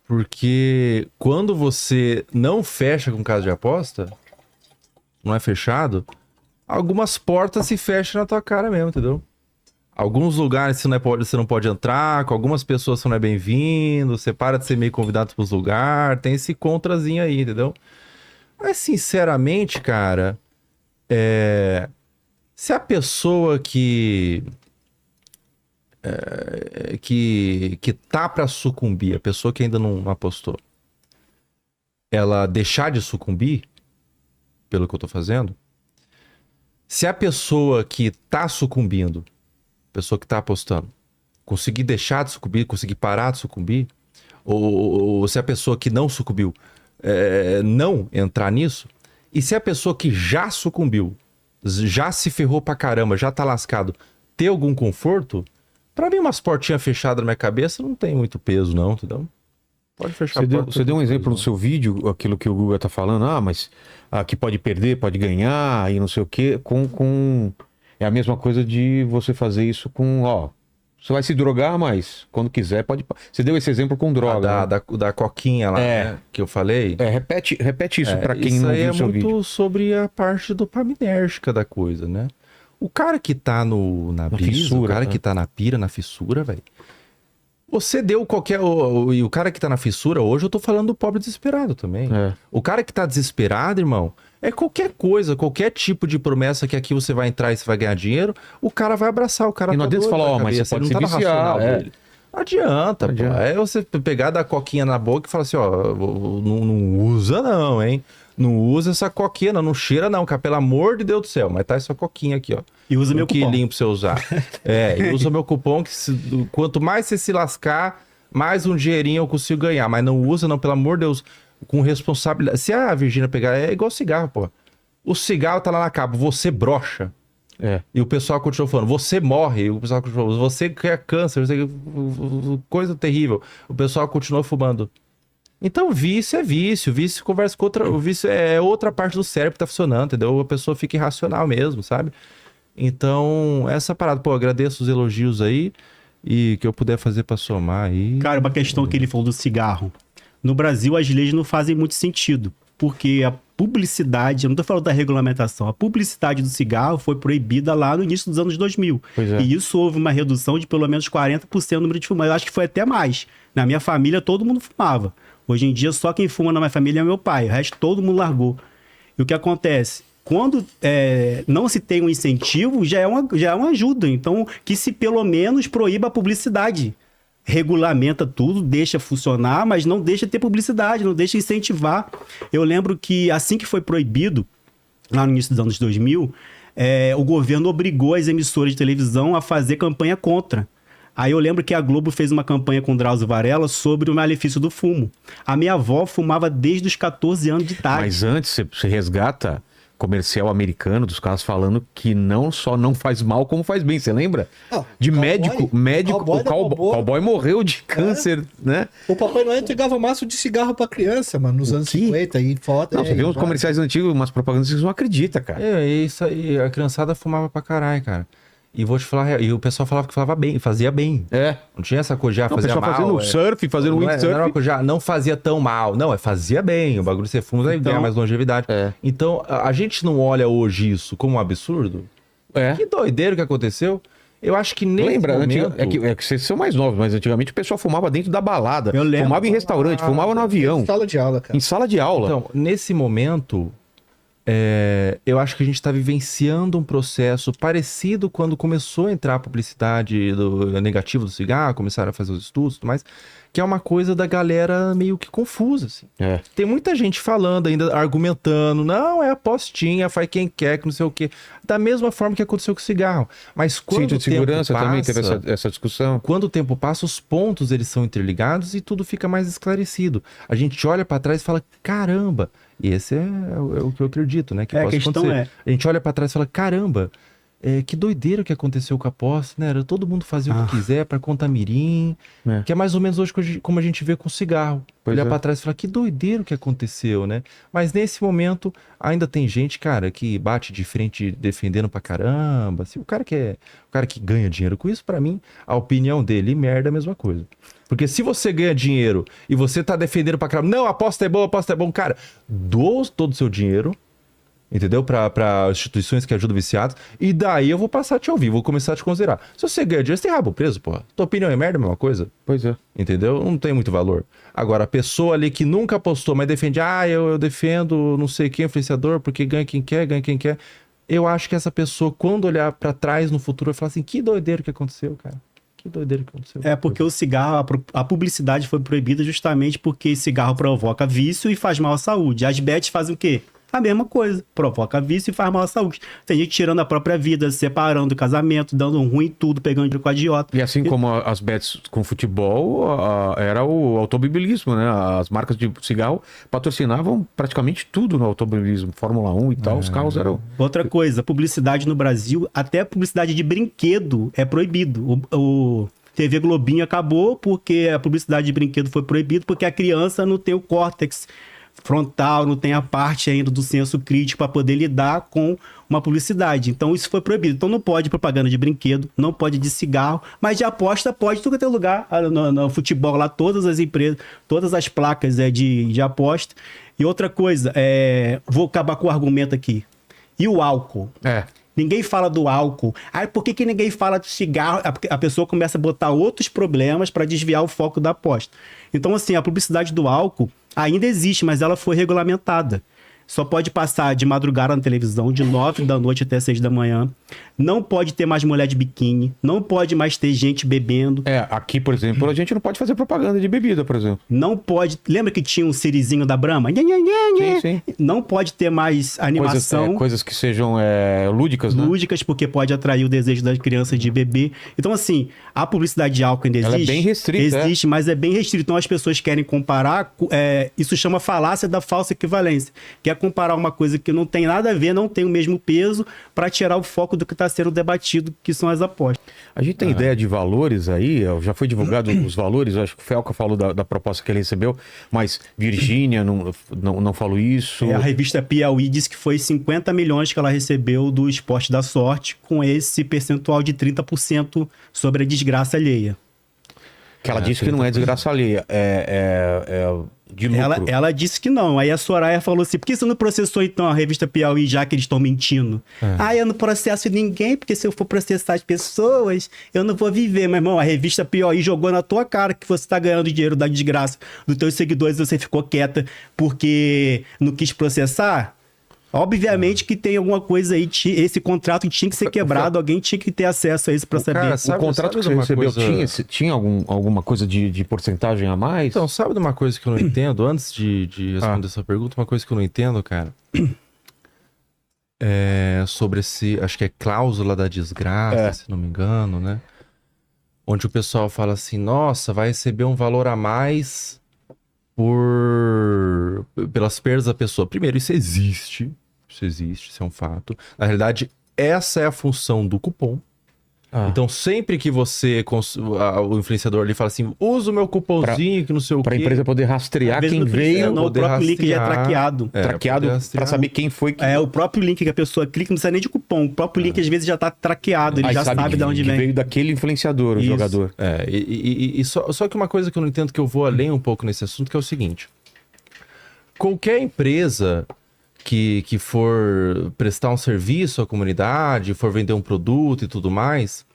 [SPEAKER 5] Porque quando você não fecha com casa de aposta, não é fechado, algumas portas se fecham na tua cara mesmo, entendeu? Alguns lugares você não pode entrar, com algumas pessoas você não é bem-vindo, você para de ser meio convidado pros lugares, tem esse contrazinho aí, entendeu? Mas, sinceramente, cara, se a pessoa que tá pra sucumbir, a pessoa que ainda não apostou, ela deixar de sucumbir, pelo que eu tô fazendo, se a pessoa que tá sucumbindo pessoa que tá apostando, conseguir deixar de sucumbir, conseguir parar de sucumbir, ou se a pessoa que não sucumbiu não entrar nisso, e se a pessoa que já sucumbiu, já se ferrou pra caramba, já tá lascado, ter algum conforto, pra mim umas portinhas fechadas na minha cabeça não tem muito peso não, entendeu? Pode fechar a porta.
[SPEAKER 2] Você deu um exemplo no seu vídeo, aquilo que o Guga tá falando, mas aqui pode perder, pode ganhar e não sei o quê, é a mesma coisa de você fazer isso com, você vai se drogar, mas quando quiser pode... Você deu esse exemplo com droga, né?
[SPEAKER 5] Da coquinha lá, né, que eu falei.
[SPEAKER 2] Repete isso pra quem
[SPEAKER 5] isso
[SPEAKER 2] não
[SPEAKER 5] aí
[SPEAKER 2] viu o seu
[SPEAKER 5] muito
[SPEAKER 2] vídeo.
[SPEAKER 5] sobre a parte dopaminérgica da coisa, né? O cara que tá na brisa,
[SPEAKER 2] fissura,
[SPEAKER 5] o cara
[SPEAKER 2] né?
[SPEAKER 5] que tá na pira, na fissura, velho. Você deu qualquer... E o cara que tá na fissura, hoje eu tô falando do pobre desesperado também. O cara que tá desesperado, irmão, é qualquer coisa, qualquer tipo de promessa que aqui você vai entrar e você vai ganhar dinheiro, o cara vai abraçar, o cara
[SPEAKER 2] E não adianta
[SPEAKER 5] doido
[SPEAKER 2] falar,
[SPEAKER 5] da
[SPEAKER 2] mas
[SPEAKER 5] cabeça,
[SPEAKER 2] você pode
[SPEAKER 5] ele
[SPEAKER 2] se
[SPEAKER 5] não tá no
[SPEAKER 2] viciar,
[SPEAKER 5] racional dele. Não adianta, pô. É você pegar, dar coquinha na boca e falar assim, não usa não, hein? Não usa essa coquinha, não cheira não, cara, pelo amor de Deus do céu. Mas tá essa coquinha aqui, ó.
[SPEAKER 4] E usa meu cupom.
[SPEAKER 5] Quilinho pra você usar. E usa meu cupom, que quanto mais você se lascar, mais um dinheirinho eu consigo ganhar. Mas não usa não, pelo amor de Deus, com responsabilidade. Se a Virgínia pegar, é igual cigarro, pô. O cigarro tá lá na capa, você brocha. E o pessoal continua falando, você morre. E o pessoal continua falando, você quer câncer, coisa terrível. O pessoal continua fumando. Então, vício é vício. Vício conversa com outra. O vício é outra parte do cérebro que tá funcionando, entendeu? A pessoa fica irracional mesmo, sabe? Então, essa parada, pô, agradeço os elogios aí. E que eu puder fazer pra somar aí.
[SPEAKER 4] Cara, uma questão que ele falou do cigarro. No Brasil, as leis não fazem muito sentido. Porque a publicidade, eu não tô falando da regulamentação, a publicidade do cigarro foi proibida lá no início dos anos 2000.
[SPEAKER 2] Pois é.
[SPEAKER 4] E isso houve uma redução de pelo menos 40% no número de fumantes. Eu acho que foi até mais. Na minha família, todo mundo fumava. Hoje em dia, só quem fuma na minha família é meu pai. O resto, todo mundo largou. E o que acontece? Quando não se tem um incentivo, já é uma ajuda. Então, que se pelo menos proíba a publicidade. Regulamenta tudo, deixa funcionar, mas não deixa ter publicidade, não deixa incentivar. Eu lembro que assim que foi proibido, lá no início dos anos 2000, o governo obrigou as emissoras de televisão a fazer campanha contra. Aí eu lembro que a Globo fez uma campanha com Drauzio Varela sobre o malefício do fumo. A minha avó fumava desde os 14 anos de idade.
[SPEAKER 2] Mas antes você resgata comercial americano dos caras falando que não só não faz mal, como faz bem. Você lembra? De médico, o cowboy morreu de câncer, né?
[SPEAKER 1] O Papai Noel entregava maço de cigarro pra criança, mano, nos anos 50 e foda.
[SPEAKER 2] Não, você vê uns comerciais antigos, umas propagandas que você não acredita, cara.
[SPEAKER 5] Isso aí, a criançada fumava pra caralho, cara. E vou te falar, e o pessoal falava que falava bem, fazia bem. Não tinha essa coisa, fazia mal.
[SPEAKER 2] Fazendo surf, fazendo windsurf.
[SPEAKER 5] Não fazia tão mal. Não, fazia bem. O bagulho você fuma, vai ganhar mais longevidade. Então, a gente não olha hoje isso como um absurdo? Que doideiro que aconteceu. Eu acho que nesse momento...
[SPEAKER 2] É que vocês são mais novos, mas antigamente o pessoal fumava dentro da balada.
[SPEAKER 4] Eu lembro.
[SPEAKER 2] Fumava em restaurante, fumava no avião.
[SPEAKER 1] Em sala de aula, cara.
[SPEAKER 2] Em sala de aula.
[SPEAKER 5] Então, nesse momento... eu acho que a gente está vivenciando um processo parecido quando começou a entrar a publicidade negativa do cigarro, começaram a fazer os estudos e tudo mais, que é uma coisa da galera meio que confusa, assim. Tem muita gente falando ainda, argumentando, não, é apostinha, faz quem quer, que não sei o quê. Da mesma forma que aconteceu com o cigarro. Mas quando
[SPEAKER 2] Cinto de segurança
[SPEAKER 5] passa,
[SPEAKER 2] também teve essa discussão.
[SPEAKER 5] Quando o tempo passa, os pontos eles são interligados e tudo fica mais esclarecido. A gente olha para trás e fala, caramba... E esse é o que eu acredito, né? Que
[SPEAKER 4] a questão
[SPEAKER 5] acontecer. A gente olha pra trás e fala, caramba, que doideira que aconteceu com a posse, né? Era todo mundo fazia o que quiser pra contar mirim. Que é mais ou menos hoje como a gente vê com o cigarro. Olhar pra trás e falar, que doideira que aconteceu, né? Mas nesse momento, ainda tem gente, cara, que bate de frente defendendo pra caramba. Assim, o cara que ganha dinheiro com isso, pra mim, a opinião dele, merda, é a mesma coisa. Porque se você ganha dinheiro e você tá defendendo pra caramba, não, aposta é bom, cara, doa todo o seu dinheiro, entendeu? Pra instituições que ajudam viciados, e daí eu vou passar a te ouvir, vou começar a te considerar. Se você ganha dinheiro, você tem rabo preso, porra. Tua opinião é merda, a mesma coisa?
[SPEAKER 2] Pois é.
[SPEAKER 5] Entendeu? Não tem muito valor. Agora, a pessoa ali que nunca apostou, mas defende, eu defendo não sei quem influenciador, porque ganha quem quer, eu acho que essa pessoa, quando olhar pra trás no futuro, vai falar assim, que doideira que aconteceu, cara. Que doideira que aconteceu.
[SPEAKER 4] Porque o cigarro, a publicidade foi proibida justamente porque cigarro provoca vício e faz mal à saúde. As bets fazem o quê? A mesma coisa, provoca vício e faz mal à saúde. Tem gente tirando a própria vida, se separando, casamento, dando ruim em tudo, pegando dinheiro com agiota.
[SPEAKER 2] E assim como as bets com futebol, era o automobilismo, né? As marcas de cigarro patrocinavam praticamente tudo no automobilismo, Fórmula 1 e tal, os carros eram...
[SPEAKER 4] Outra coisa, publicidade no Brasil, até publicidade de brinquedo é proibido. O TV Globinho acabou porque a publicidade de brinquedo foi proibida, porque a criança não tem o córtex frontal, não tem a parte ainda do senso crítico para poder lidar com uma publicidade. Então isso foi proibido. Então não pode propaganda de brinquedo, não pode de cigarro, mas de aposta pode, tudo que tem lugar. No futebol lá, todas as empresas, todas as placas de aposta. E outra coisa, vou acabar com o argumento aqui. E o álcool? Ninguém fala do álcool. Aí por que ninguém fala do cigarro? A pessoa começa a botar outros problemas para desviar o foco da aposta. Então, assim, a publicidade do álcool ainda existe, mas ela foi regulamentada. Só pode passar de madrugada na televisão, de 9 da noite até 6 da manhã. Não pode ter mais mulher de biquíni. Não pode mais ter gente bebendo.
[SPEAKER 2] Aqui, por exemplo, a gente não pode fazer propaganda de bebida, por exemplo.
[SPEAKER 4] Não pode... Lembra que tinha um sirizinho da Brahma?
[SPEAKER 2] Sim.
[SPEAKER 4] Não pode ter mais animação.
[SPEAKER 2] Coisas que sejam lúdicas, né?
[SPEAKER 4] Lúdicas, porque pode atrair o desejo das crianças de beber. Então, assim, a publicidade de álcool ainda existe.
[SPEAKER 2] Ela é bem restrita.
[SPEAKER 4] Existe, mas é bem restrita. Então, as pessoas querem comparar... isso chama falácia da falsa equivalência. Que é comparar uma coisa que não tem nada a ver, não tem o mesmo peso, para tirar o foco do que está sendo debatido, que são as apostas.
[SPEAKER 2] A gente tem ideia de valores aí, já foi divulgado os valores, acho que o Felca falou da proposta que ele recebeu, mas Virgínia não falou isso.
[SPEAKER 4] A revista Piauí disse que foi 50 milhões que ela recebeu do Esporte da Sorte, com esse percentual de 30% sobre a desgraça alheia.
[SPEAKER 2] Que ela disse que não é desgraça alheia, de lucro.
[SPEAKER 4] Ela disse que não. Aí a Soraya falou assim, por que você não processou então a revista Piauí, já que eles estão mentindo? Eu não processo ninguém, porque se eu for processar as pessoas, eu não vou viver. Meu irmão, a revista Piauí jogou na tua cara que você tá ganhando dinheiro da desgraça dos teus seguidores e você ficou quieta porque não quis processar? Obviamente que tem alguma coisa aí, esse contrato tinha que ser quebrado, alguém tinha que ter acesso a isso para saber.
[SPEAKER 5] Cara,
[SPEAKER 2] O contrato que você recebeu tinha alguma coisa de porcentagem a mais?
[SPEAKER 5] Então, sabe de uma coisa que eu não entendo? Antes de responder essa pergunta, uma coisa que eu não entendo, cara, sobre acho que é cláusula da desgraça, se não me engano, né? Onde o pessoal fala assim, nossa, vai receber um valor a mais pelas perdas da pessoa. Primeiro, isso existe, isso é um fato. Na realidade, essa é a função do cupom. Então, sempre que o influenciador ali fala assim, usa o meu cupomzinho, que não sei o quê.
[SPEAKER 2] Para a empresa poder rastrear quem veio.
[SPEAKER 4] O próprio link já é traqueado.
[SPEAKER 2] Traqueado para saber quem foi.
[SPEAKER 4] O próprio link que a pessoa clica, não precisa nem de cupom. O próprio link, às vezes, já está traqueado. Ele já sabe de onde vem.
[SPEAKER 2] Veio daquele influenciador, o jogador.
[SPEAKER 5] Só que uma coisa que eu não entendo, que eu vou além um pouco nesse assunto, que é o seguinte. Qualquer empresa que for prestar um serviço à comunidade, for vender um produto e tudo mais,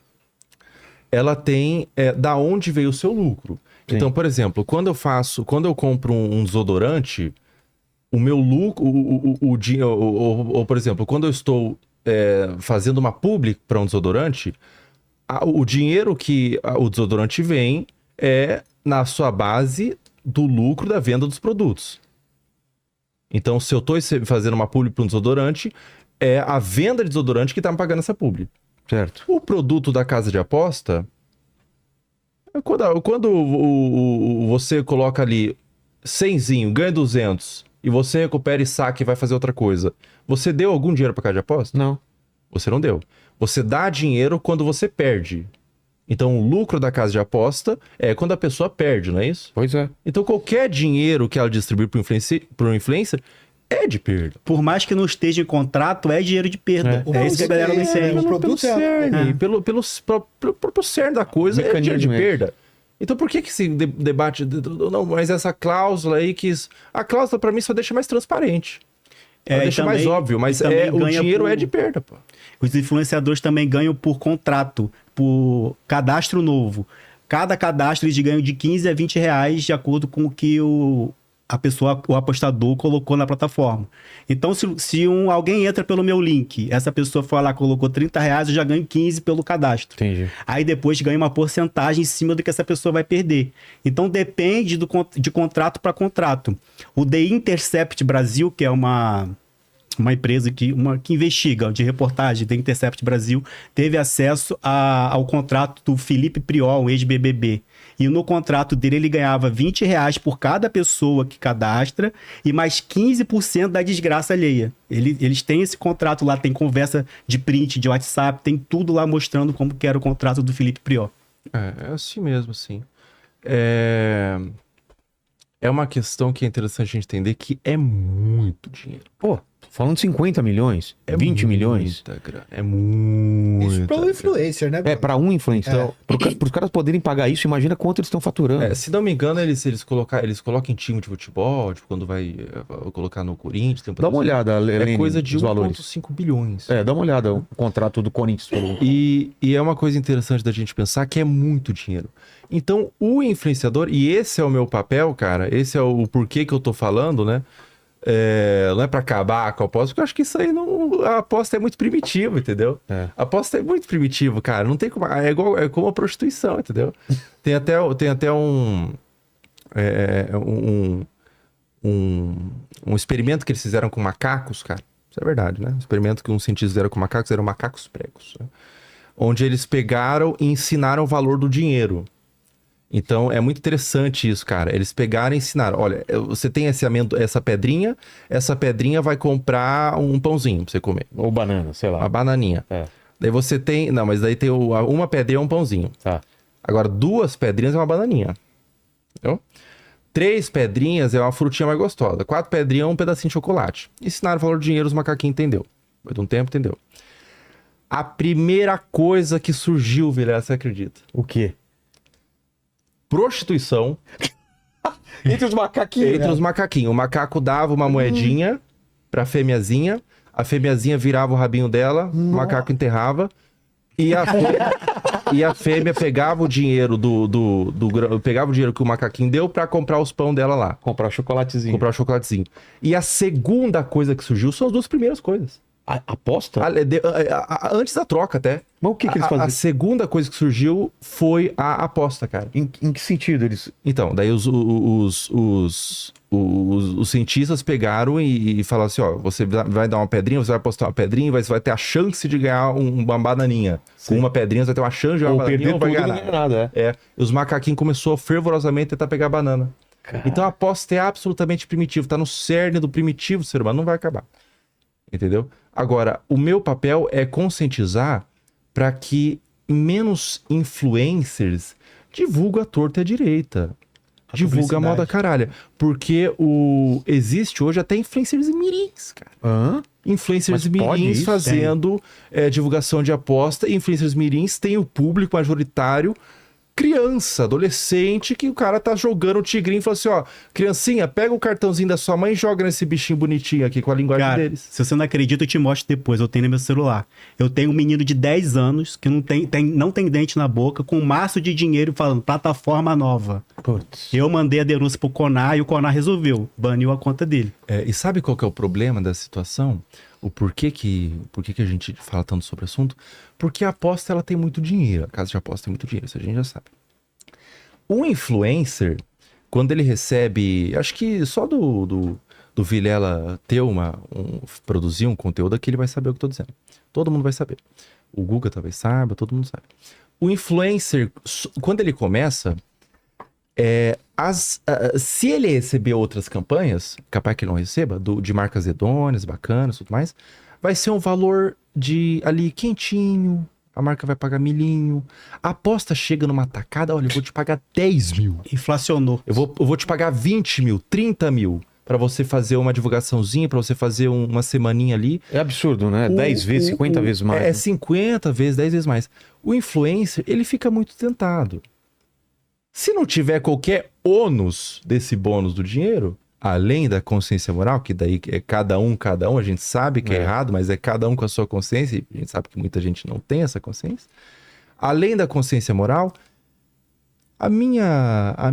[SPEAKER 5] ela tem da onde veio o seu lucro. Sim. Então, por exemplo, quando eu compro um desodorante, o meu lucro, ou por exemplo, quando eu estou fazendo uma publi para um desodorante, o dinheiro que o desodorante vem é na sua base do lucro da venda dos produtos. Então, se eu estou fazendo uma publi para um desodorante, é a venda de desodorante que está me pagando essa publi.
[SPEAKER 2] Certo.
[SPEAKER 5] O produto da casa de aposta, quando você coloca ali 100zinho, ganha 200, e você recupera e saca e vai fazer outra coisa, você deu algum dinheiro para casa de aposta?
[SPEAKER 2] Não.
[SPEAKER 5] Você não deu. Você dá dinheiro quando você perde. Então, o lucro da casa de aposta é quando a pessoa perde, não é isso?
[SPEAKER 2] Pois é.
[SPEAKER 5] Então, qualquer dinheiro que ela distribui para um influencer é de perda.
[SPEAKER 4] Por mais que não esteja em contrato, é dinheiro de perda. É isso que a galera não entende.
[SPEAKER 5] O produto pelo próprio cerne da coisa, é dinheiro de perda. Então, por que esse debate... Não, mas essa cláusula aí que... A cláusula, para mim, só deixa mais transparente. Deixa mais óbvio, mas o dinheiro é de perda, pô.
[SPEAKER 4] Os influenciadores também ganham por contrato, por cadastro novo. Cada cadastro eles ganham de 15 a 20 reais de acordo com o que o apostador colocou na plataforma. Então, se alguém entra pelo meu link, essa pessoa foi lá, colocou 30 reais, eu já ganho 15 pelo cadastro.
[SPEAKER 2] Entendi.
[SPEAKER 4] Aí depois ganha uma porcentagem em cima do que essa pessoa vai perder. Então, depende de contrato para contrato. O The Intercept Brasil, que é uma uma empresa que investiga, de reportagem, da Intercept Brasil, teve acesso ao contrato do Felipe Priol, um ex-BBB. E no contrato dele, ele ganhava R$20 por cada pessoa que cadastra e mais 15% da desgraça alheia. Eles têm esse contrato lá, tem conversa de print, de WhatsApp, tem tudo lá mostrando como que era o contrato do Felipe Priol.
[SPEAKER 5] É assim mesmo, assim. É uma questão que é interessante a gente entender que é muito dinheiro.
[SPEAKER 2] Pô, falando de 50 milhões, 20 milhões.
[SPEAKER 5] É muito.
[SPEAKER 1] Isso para o influencer, né?
[SPEAKER 2] Para um influencer. Para os caras poderem pagar isso, imagina quanto eles estão faturando.
[SPEAKER 5] Se não me engano, eles colocam em time de futebol, tipo, quando vai colocar no Corinthians.
[SPEAKER 2] Dá uma olhada, Helene,
[SPEAKER 5] é coisa de
[SPEAKER 2] os valores.
[SPEAKER 5] 1,5 bilhões.
[SPEAKER 2] Dá uma olhada, o contrato do Corinthians.
[SPEAKER 5] E é uma coisa interessante da gente pensar que é muito dinheiro. Então, o influenciador, e esse é o meu papel, cara, esse é o porquê que eu tô falando, né? Não é pra acabar com a aposta, porque eu acho que isso aí não. A aposta é muito primitiva, entendeu? A aposta é muito primitiva, cara. Não tem como. É como a prostituição, entendeu? Tem até um experimento que eles fizeram com macacos, cara. Isso é verdade, né? Um experimento que uns cientistas fizeram com macacos eram macacos pregos, né? Onde eles pegaram e ensinaram o valor do dinheiro. Então, é muito interessante isso, cara. Eles pegaram e ensinaram. Olha, você tem essa pedrinha vai comprar um pãozinho pra você comer.
[SPEAKER 2] Ou banana, sei lá.
[SPEAKER 5] Uma bananinha. Daí você tem... Não, mas daí tem uma pedrinha é um pãozinho.
[SPEAKER 2] Tá.
[SPEAKER 5] Agora, 2 pedrinhas é uma bananinha. Entendeu? 3 pedrinhas é uma frutinha mais gostosa. 4 pedrinhas é um pedacinho de chocolate. Ensinaram o valor do dinheiro, os macaquinhos entendeu. Depois de um tempo, entendeu. A primeira coisa que surgiu, Vilela, você acredita?
[SPEAKER 2] O quê?
[SPEAKER 5] Prostituição.
[SPEAKER 2] Entre os macaquinhos.
[SPEAKER 5] Entre os macaquinhos. O macaco dava uma moedinha pra fêmeazinha. A fêmeazinha virava o rabinho dela. O macaco enterrava. E a fêmea pegava o dinheiro pegava o dinheiro que o macaquinho deu pra comprar os pão dela lá.
[SPEAKER 2] Comprar o chocolatezinho.
[SPEAKER 5] E a segunda coisa que surgiu são as 2 primeiras coisas.
[SPEAKER 2] Aposta?
[SPEAKER 5] Antes da troca, até.
[SPEAKER 2] Mas o que eles faziam?
[SPEAKER 5] A segunda coisa que surgiu foi a aposta, cara.
[SPEAKER 2] Em que sentido eles...
[SPEAKER 5] Então, daí os cientistas pegaram e falaram assim, ó, você vai dar uma pedrinha, você vai apostar uma pedrinha, você vai ter a chance de ganhar uma bananinha. Sim. Com uma pedrinha, você vai ter uma chance de ganhar uma bananinha, ou vai ganhar nada. E os macaquinhos começaram fervorosamente a tentar pegar a banana. Caramba. Então a aposta é absolutamente primitiva, tá no cerne do primitivo ser humano, não vai acabar. Entendeu? Agora, o meu papel é conscientizar para que menos influencers divulguem a torta e a direita. Divulga a moda caralha. Porque existe hoje até influencers mirins, cara. Influencers mirins fazendo divulgação de aposta. Influencers mirins têm o público majoritário criança, adolescente, que o cara tá jogando o tigrinho e fala assim, ó, criancinha, pega o cartãozinho da sua mãe e joga nesse bichinho bonitinho aqui com a linguagem deles.
[SPEAKER 4] Se você não acredita, eu te mostro depois. Eu tenho no meu celular. Eu tenho um menino de 10 anos que não tem dente na boca, com um maço de dinheiro falando, plataforma nova.
[SPEAKER 2] Putz.
[SPEAKER 4] Eu mandei a denúncia pro Conar e o Conar resolveu. Baniu a conta dele.
[SPEAKER 5] E sabe qual que é o problema da situação? O porquê que a gente fala tanto sobre o assunto? Porque a aposta, ela tem muito dinheiro. A casa de aposta tem muito dinheiro, isso a gente já sabe. O influencer, quando ele recebe... Acho que só do Vilela ter produzir um conteúdo aqui, ele vai saber o que eu tô dizendo. Todo mundo vai saber. O Guga talvez saiba, todo mundo sabe. O influencer, quando ele começa... se ele receber outras campanhas, capaz que ele não receba, de marcas idôneas, bacanas e tudo mais, vai ser um valor de ali quentinho, a marca vai pagar milhinho. A aposta chega numa tacada, olha, eu vou te pagar 10 mil.
[SPEAKER 4] Inflacionou.
[SPEAKER 5] Eu vou te pagar 20 mil, 30 mil, pra você fazer uma divulgaçãozinha, pra você fazer uma semaninha ali.
[SPEAKER 2] É absurdo, né? 10 vezes, 50 vezes mais.
[SPEAKER 5] É 50 vezes, 10 vezes mais. O influencer, ele fica muito tentado. Se não tiver qualquer ônus desse bônus do dinheiro, além da consciência moral, que daí é cada um, a gente sabe que é errado, mas é cada um com a sua consciência, e a gente sabe que muita gente não tem essa consciência. Além da consciência moral,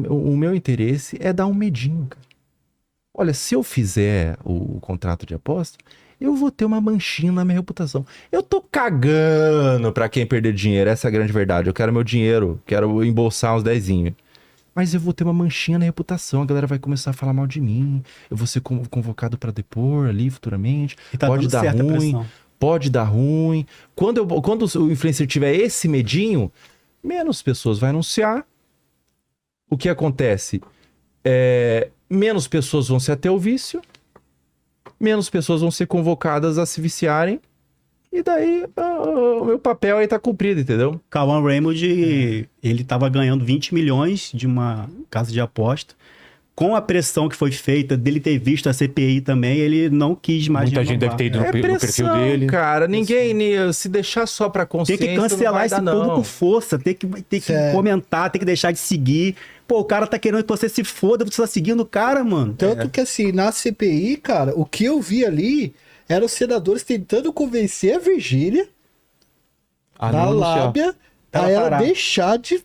[SPEAKER 5] o meu interesse é dar um medinho, cara. Olha, se eu fizer o contrato de aposta, eu vou ter uma manchinha na minha reputação. Eu tô cagando pra quem perder dinheiro, essa é a grande verdade. Eu quero meu dinheiro, quero embolsar uns 10. Mas eu vou ter uma manchinha na reputação, a galera vai começar a falar mal de mim, eu vou ser convocado pra depor ali futuramente,
[SPEAKER 4] E tá
[SPEAKER 5] pode
[SPEAKER 4] dando
[SPEAKER 5] dar
[SPEAKER 4] certa
[SPEAKER 5] ruim,
[SPEAKER 4] pressão.
[SPEAKER 5] pode dar ruim. Quando o influencer tiver esse medinho, menos pessoas vai anunciar. O que acontece? Menos pessoas vão se ater ao vício, menos pessoas vão ser convocadas a se viciarem, e daí o meu papel aí tá cumprido, entendeu?
[SPEAKER 4] Cauã Raymond, ele tava ganhando 20 milhões de uma casa de aposta. Com a pressão que foi feita dele ter visto a CPI também, ele não quis mais
[SPEAKER 2] Muita gente deve ter ido no perfil dele.
[SPEAKER 5] Cara, ninguém se deixar só pra
[SPEAKER 4] Tem
[SPEAKER 5] consciência
[SPEAKER 4] que cancelar esse povo com força, tem que comentar, tem que deixar de seguir. Pô, o cara tá querendo que você se foda, você tá seguindo o cara, mano.
[SPEAKER 1] Tanto que assim, na CPI, cara, o que eu vi ali eram os senadores tentando convencer a Virgínia
[SPEAKER 2] Ah,
[SPEAKER 1] na
[SPEAKER 2] não anunciar.
[SPEAKER 1] lábia
[SPEAKER 4] Ela
[SPEAKER 1] a ela
[SPEAKER 4] parar.
[SPEAKER 1] deixar de.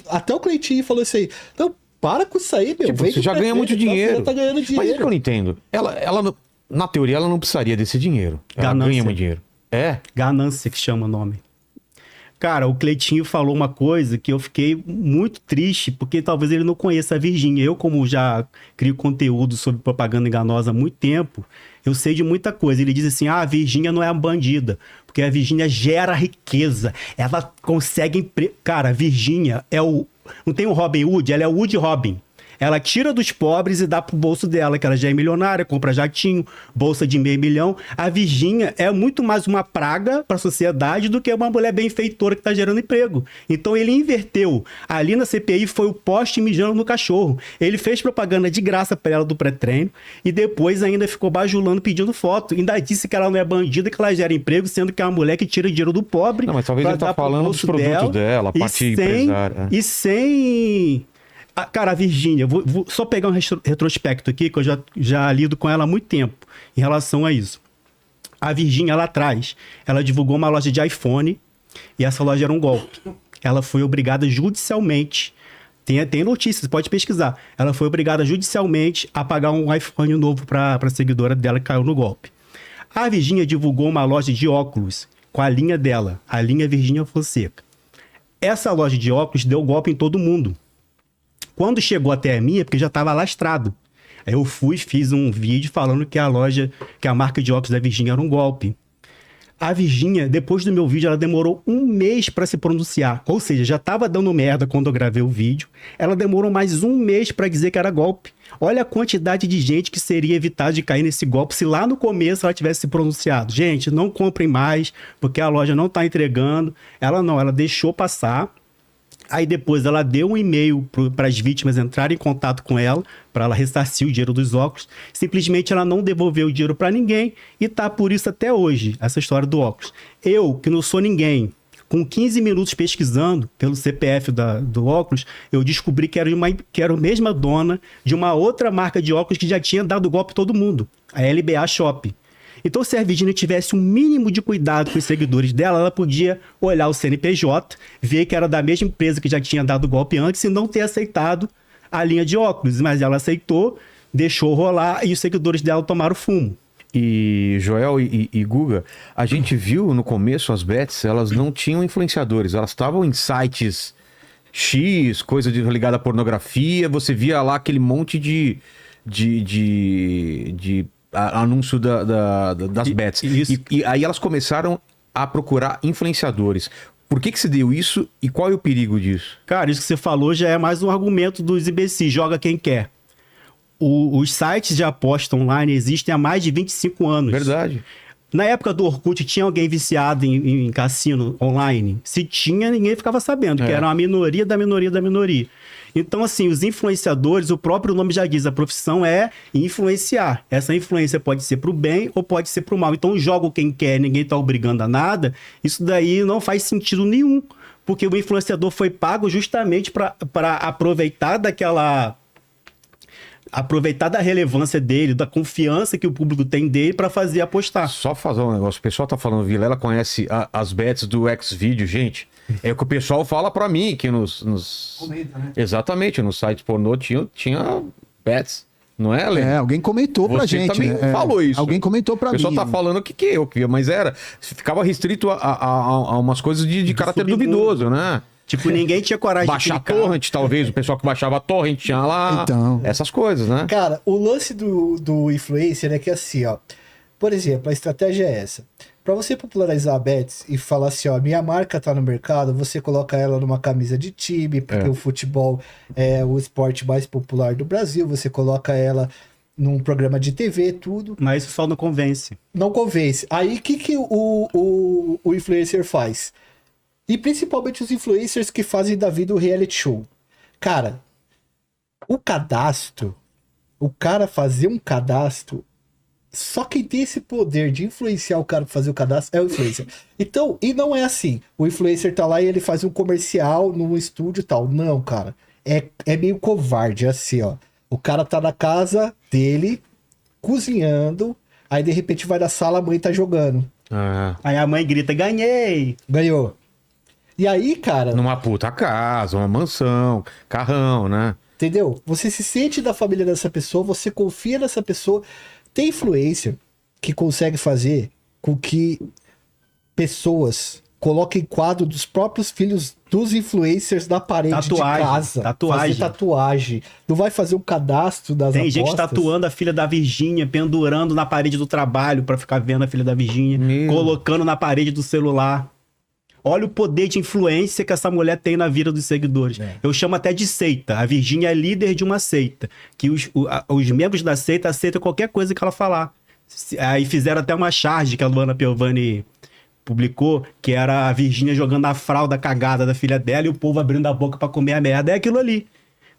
[SPEAKER 1] Até o Cleitinho falou isso aí. Não, para com isso aí, meu.
[SPEAKER 2] Tipo,
[SPEAKER 1] Vem
[SPEAKER 2] você
[SPEAKER 1] do
[SPEAKER 2] já ganha
[SPEAKER 1] prefeito,
[SPEAKER 2] muito dinheiro.
[SPEAKER 1] Você tá ganhando
[SPEAKER 2] Mas isso que eu
[SPEAKER 1] dinheiro.
[SPEAKER 2] não entendo. Na teoria, ela não precisaria desse dinheiro. Ela
[SPEAKER 4] Ganância.
[SPEAKER 2] ganha muito dinheiro. É?
[SPEAKER 4] Ganância que chama o nome. Cara, o Cleitinho falou uma coisa que eu fiquei muito triste, porque talvez ele não conheça a Virgínia. Eu, como já crio conteúdo sobre propaganda enganosa há muito tempo, eu sei de muita coisa. Ele diz assim, a Virgínia não é uma bandida, porque a Virgínia gera riqueza. Ela consegue... Cara, a Virgínia é o... Não tem o Robin Hood? Ela é o Woody Robin. Ela tira dos pobres e dá pro bolso dela, que ela já é milionária, compra jatinho, bolsa de $500 mil. A Virgínia é muito mais uma praga para a sociedade do que uma mulher benfeitora que está gerando emprego. Então ele inverteu. Ali na CPI foi o poste mijando no cachorro. Ele fez propaganda de graça para ela do pré-treino e depois ainda ficou bajulando pedindo foto. Ainda disse que ela não é bandida, que ela gera emprego, sendo que é uma mulher que tira dinheiro do pobre.
[SPEAKER 2] Não, mas talvez
[SPEAKER 4] pra
[SPEAKER 2] ele tá
[SPEAKER 4] dar pro
[SPEAKER 2] falando
[SPEAKER 4] bolso
[SPEAKER 2] dos produtos dela, a parte empresária.
[SPEAKER 4] E sem... Cara, a Virgínia, vou só pegar um retrospecto aqui, que eu já lido com ela há muito tempo em relação a isso. A Virgínia, lá atrás, ela divulgou uma loja de iPhone e essa loja era um golpe. Ela foi obrigada judicialmente, tem notícias, pode pesquisar, ela foi obrigada judicialmente a pagar um iPhone novo para a seguidora dela que caiu no golpe. A Virgínia divulgou uma loja de óculos com a linha dela, a linha Virgínia Fonseca. Essa loja de óculos deu golpe em todo mundo. Quando chegou até a minha, porque já estava lastrado. Aí eu fiz um vídeo falando que a marca de óculos da Virgínia era um golpe. A Virgínia, depois do meu vídeo, ela demorou 1 mês para se pronunciar. Ou seja, já estava dando merda quando eu gravei o vídeo. Ela demorou mais 1 mês para dizer que era golpe. Olha a quantidade de gente que seria evitada de cair nesse golpe se lá no começo ela tivesse se pronunciado. Gente, não comprem mais, porque a loja não está entregando. Ela deixou passar. Aí depois ela deu um e-mail para as vítimas entrarem em contato com ela, para ela ressarcir o dinheiro dos óculos. Simplesmente ela não devolveu o dinheiro para ninguém e tá por isso até hoje, essa história do óculos. Eu, que não sou ninguém, com 15 minutos pesquisando pelo CPF do óculos, eu descobri que era a mesma dona de uma outra marca de óculos que já tinha dado golpe em todo mundo, a LBA Shop. Então, se a Virgínia tivesse um mínimo de cuidado com os seguidores dela, ela podia olhar o CNPJ, ver que era da mesma empresa que já tinha dado golpe antes e não ter aceitado a linha de óculos. Mas ela aceitou, deixou rolar e os seguidores dela tomaram fumo.
[SPEAKER 2] E Joel e Guga, a gente viu no começo as bets, elas não tinham influenciadores, elas estavam em sites X, coisa ligada à pornografia, você via lá aquele monte de anúncio das bets. E aí elas começaram a procurar influenciadores. Por que se deu isso e qual é o perigo disso?
[SPEAKER 4] Cara, isso que você falou já é mais um argumento dos imbecis, joga quem quer. Os sites de aposta online existem há mais de 25 anos.
[SPEAKER 2] Verdade.
[SPEAKER 4] Na época do Orkut, tinha alguém viciado em cassino online? Se tinha, ninguém ficava sabendo, que era uma minoria da minoria da minoria. Então, assim, os influenciadores, o próprio nome já diz, a profissão é influenciar. Essa influência pode ser pro bem ou pode ser pro mal. Então, joga quem quer, ninguém tá obrigando a nada. Isso daí não faz sentido nenhum, porque o influenciador foi pago justamente para aproveitar da relevância dele, da confiança que o público tem dele para fazer apostar.
[SPEAKER 2] Só fazer um negócio, o pessoal tá falando, Vilela conhece as bets do Xvideo, gente. É o que o pessoal fala pra mim, que
[SPEAKER 6] Comenta, né?
[SPEAKER 2] Exatamente, nos sites pornô tinha bets, não é, Lê?
[SPEAKER 6] Alguém comentou pra
[SPEAKER 2] Você
[SPEAKER 6] gente.
[SPEAKER 2] também falou isso.
[SPEAKER 6] Alguém comentou pra
[SPEAKER 2] O
[SPEAKER 6] mim.
[SPEAKER 2] pessoal tá falando que eu via, mas ficava restrito a umas coisas de caráter
[SPEAKER 4] submundo.
[SPEAKER 2] duvidoso, né?
[SPEAKER 4] Tipo, ninguém tinha coragem
[SPEAKER 2] Baixar
[SPEAKER 4] de clicar.
[SPEAKER 2] torrent, talvez, o pessoal que baixava torrent tinha lá.
[SPEAKER 6] Então.
[SPEAKER 2] Essas coisas, né?
[SPEAKER 1] Cara, o lance do influencer é que assim, ó. Por exemplo, a estratégia é essa. Para você popularizar a Bets e falar assim, ó, minha marca tá no mercado, você coloca ela numa camisa de time, porque o futebol é o esporte mais popular do Brasil, você coloca ela num programa de TV, tudo.
[SPEAKER 4] Mas isso só não convence.
[SPEAKER 1] Não convence. Aí o que o influencer faz? E principalmente os influencers que fazem da vida o reality show. Cara, o cadastro, o cara fazer um cadastro, só quem tem esse poder de influenciar o cara pra fazer o cadastro é o influencer. Então, e não é assim. O influencer tá lá e ele faz um comercial num estúdio e tal. Não, cara. É meio covarde, é assim, ó. O cara tá na casa dele, cozinhando, aí de repente vai na sala, a mãe tá jogando.
[SPEAKER 2] Ah,
[SPEAKER 4] Aí a mãe grita, ganhei!
[SPEAKER 1] Ganhou. E aí, cara,
[SPEAKER 2] numa puta casa, uma mansão, carrão, né?
[SPEAKER 1] entendeu? Você se sente da família dessa pessoa, você confia nessa pessoa. Tem influência que consegue fazer com que pessoas coloquem quadro dos próprios filhos dos influencers na parede
[SPEAKER 4] Tatuagem,
[SPEAKER 1] de casa.
[SPEAKER 4] tatuagem.
[SPEAKER 1] Fazer tatuagem. Não vai fazer um cadastro das
[SPEAKER 4] Tem gente
[SPEAKER 1] apostas.
[SPEAKER 4] tatuando a filha da Virgínia, pendurando na parede do trabalho pra ficar vendo a filha da Virgínia,
[SPEAKER 2] Meu.
[SPEAKER 4] colocando na parede do celular. Olha o poder de influência que essa mulher tem na vida dos seguidores. Eu chamo até de seita. A Virgínia é líder de uma seita. Que os membros da seita aceitam qualquer coisa que ela falar. Aí fizeram até uma charge que a Luana Piovani publicou, que era a Virgínia jogando a fralda cagada da filha dela e o povo abrindo a boca pra comer a merda. É aquilo ali.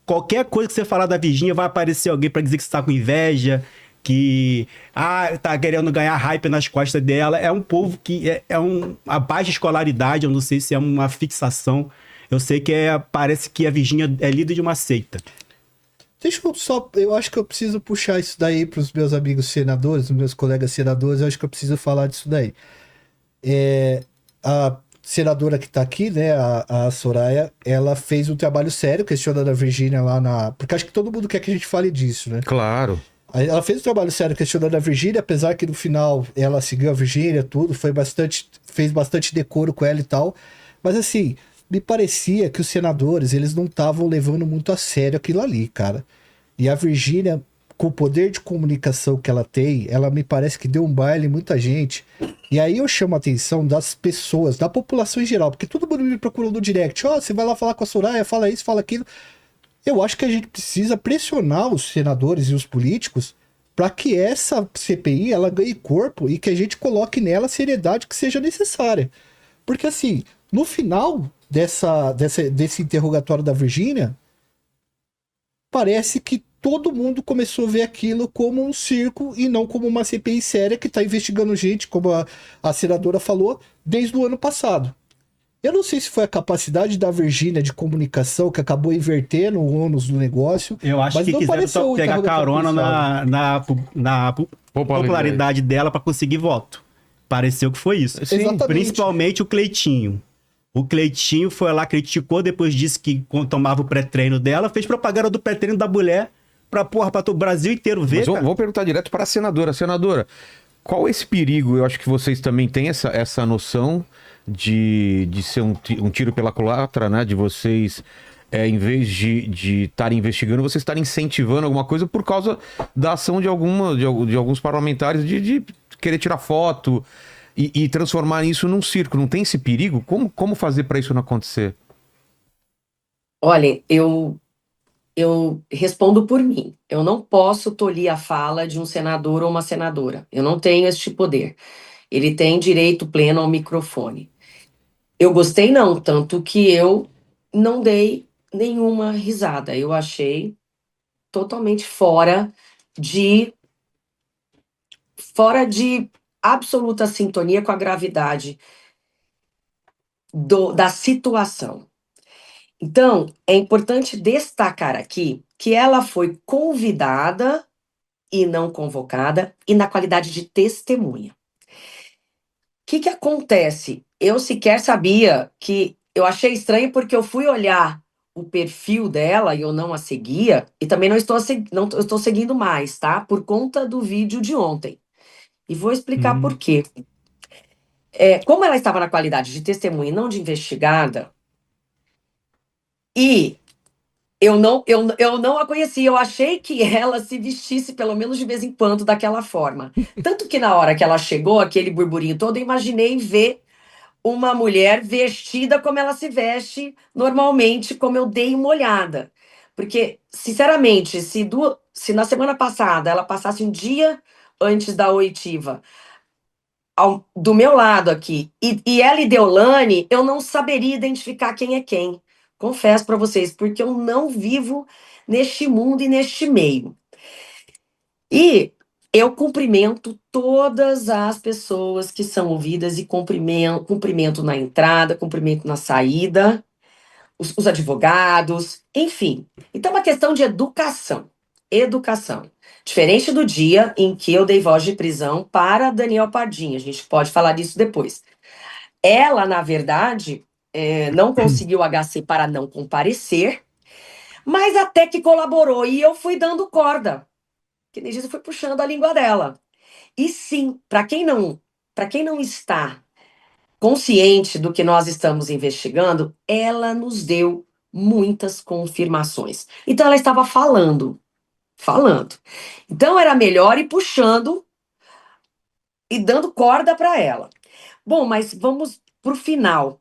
[SPEAKER 4] Qualquer coisa que você falar da Virgínia vai aparecer alguém pra dizer que você tá com inveja, que tá querendo ganhar hype nas costas dela. É um povo que a baixa escolaridade, eu não sei se é uma fixação. Eu sei que parece que a Virgínia é líder de uma seita.
[SPEAKER 1] Deixa eu só. Eu acho que eu preciso puxar isso daí para os meus amigos senadores, os meus colegas senadores. Eu acho que eu preciso falar disso daí. A senadora que tá aqui, né, a Soraya, ela fez um trabalho sério questionando a Virgínia lá na. Porque acho que todo mundo quer que a gente fale disso, né?
[SPEAKER 2] Claro.
[SPEAKER 1] Aí ela fez um trabalho sério questionando a Virgínia, apesar que no final ela seguiu a Virgínia, tudo, fez bastante decoro com ela e tal. Mas assim, me parecia que os senadores, eles não estavam levando muito a sério aquilo ali, cara. E a Virgínia, com o poder de comunicação que ela tem, ela me parece que deu um baile em muita gente. E aí eu chamo a atenção das pessoas, da população em geral, porque todo mundo me procurou no direct. Ó, você vai lá falar com a Soraya, fala isso, fala aquilo. Eu acho que a gente precisa pressionar os senadores e os políticos para que essa CPI ela ganhe corpo e que a gente coloque nela a seriedade que seja necessária. Porque assim, no final desse interrogatório da Virgínia, parece que todo mundo começou a ver aquilo como um circo e não como uma CPI séria que está investigando gente, como a senadora falou, desde o ano passado. Eu não sei se foi a capacidade da Virgínia de comunicação que acabou invertendo o ônus do negócio.
[SPEAKER 4] Eu acho
[SPEAKER 1] mas
[SPEAKER 4] que
[SPEAKER 1] não
[SPEAKER 4] quiseram
[SPEAKER 1] pareceu
[SPEAKER 4] só
[SPEAKER 1] o
[SPEAKER 4] pegar
[SPEAKER 1] interrogatório
[SPEAKER 4] carona
[SPEAKER 1] policial.
[SPEAKER 4] na popularidade dela pra conseguir voto. Pareceu que foi isso.
[SPEAKER 2] Sim,
[SPEAKER 1] Exatamente.
[SPEAKER 4] Principalmente o Cleitinho. O Cleitinho foi lá, criticou, depois disse que tomava o pré-treino dela, fez propaganda do pré-treino da mulher pra o Brasil inteiro ver,
[SPEAKER 2] Mas
[SPEAKER 4] cara.
[SPEAKER 2] vou perguntar direto para a senadora. Senadora, qual é esse perigo? Eu acho que vocês também têm essa noção de ser um tiro pela culatra, né? De vocês, em vez de estarem investigando, vocês estarem incentivando alguma coisa por causa da ação de alguns parlamentares de querer tirar foto e transformar isso num circo. Não tem esse perigo? Como fazer para isso não acontecer?
[SPEAKER 3] Olha, eu respondo por mim. Eu não posso tolir a fala de um senador ou uma senadora. Eu não tenho este poder. Ele tem direito pleno ao microfone. Eu gostei não, tanto que eu não dei nenhuma risada. Eu achei totalmente fora de absoluta sintonia com a gravidade da situação. Então, é importante destacar aqui que ela foi convidada e não convocada, e na qualidade de testemunha. O que acontece? Eu sequer sabia que... Eu achei estranho porque eu fui olhar o perfil dela e eu não a seguia, e também não estou seguindo mais, tá? Por conta do vídeo de ontem. E vou explicar por quê. Como ela estava na qualidade de testemunha e não de investigada, E eu não a conhecia, eu achei que ela se vestisse pelo menos de vez em quando daquela forma. Tanto que na hora que ela chegou, aquele burburinho todo, eu imaginei ver uma mulher vestida como ela se veste normalmente, como eu dei uma olhada. Porque, sinceramente, se na semana passada ela passasse um dia antes da oitiva do meu lado aqui, e ela e Deolane, eu não saberia identificar quem é quem. Confesso para vocês, porque eu não vivo neste mundo e neste meio. E eu cumprimento todas as pessoas que são ouvidas e cumprimento na entrada, cumprimento na saída, os advogados, enfim. Então, é uma questão de educação. Educação. Diferente do dia em que eu dei voz de prisão para Daniel Pardinho. A gente pode falar disso depois. Ela, na verdade, não conseguiu HC para não comparecer, mas até que colaborou. E eu fui dando corda. Que nem diz, eu fui puxando a língua dela. E sim, para quem não está consciente do que nós estamos investigando, ela nos deu muitas confirmações. Então ela estava falando, falando. Então era melhor ir puxando e dando corda para ela. Bom, mas vamos pro final.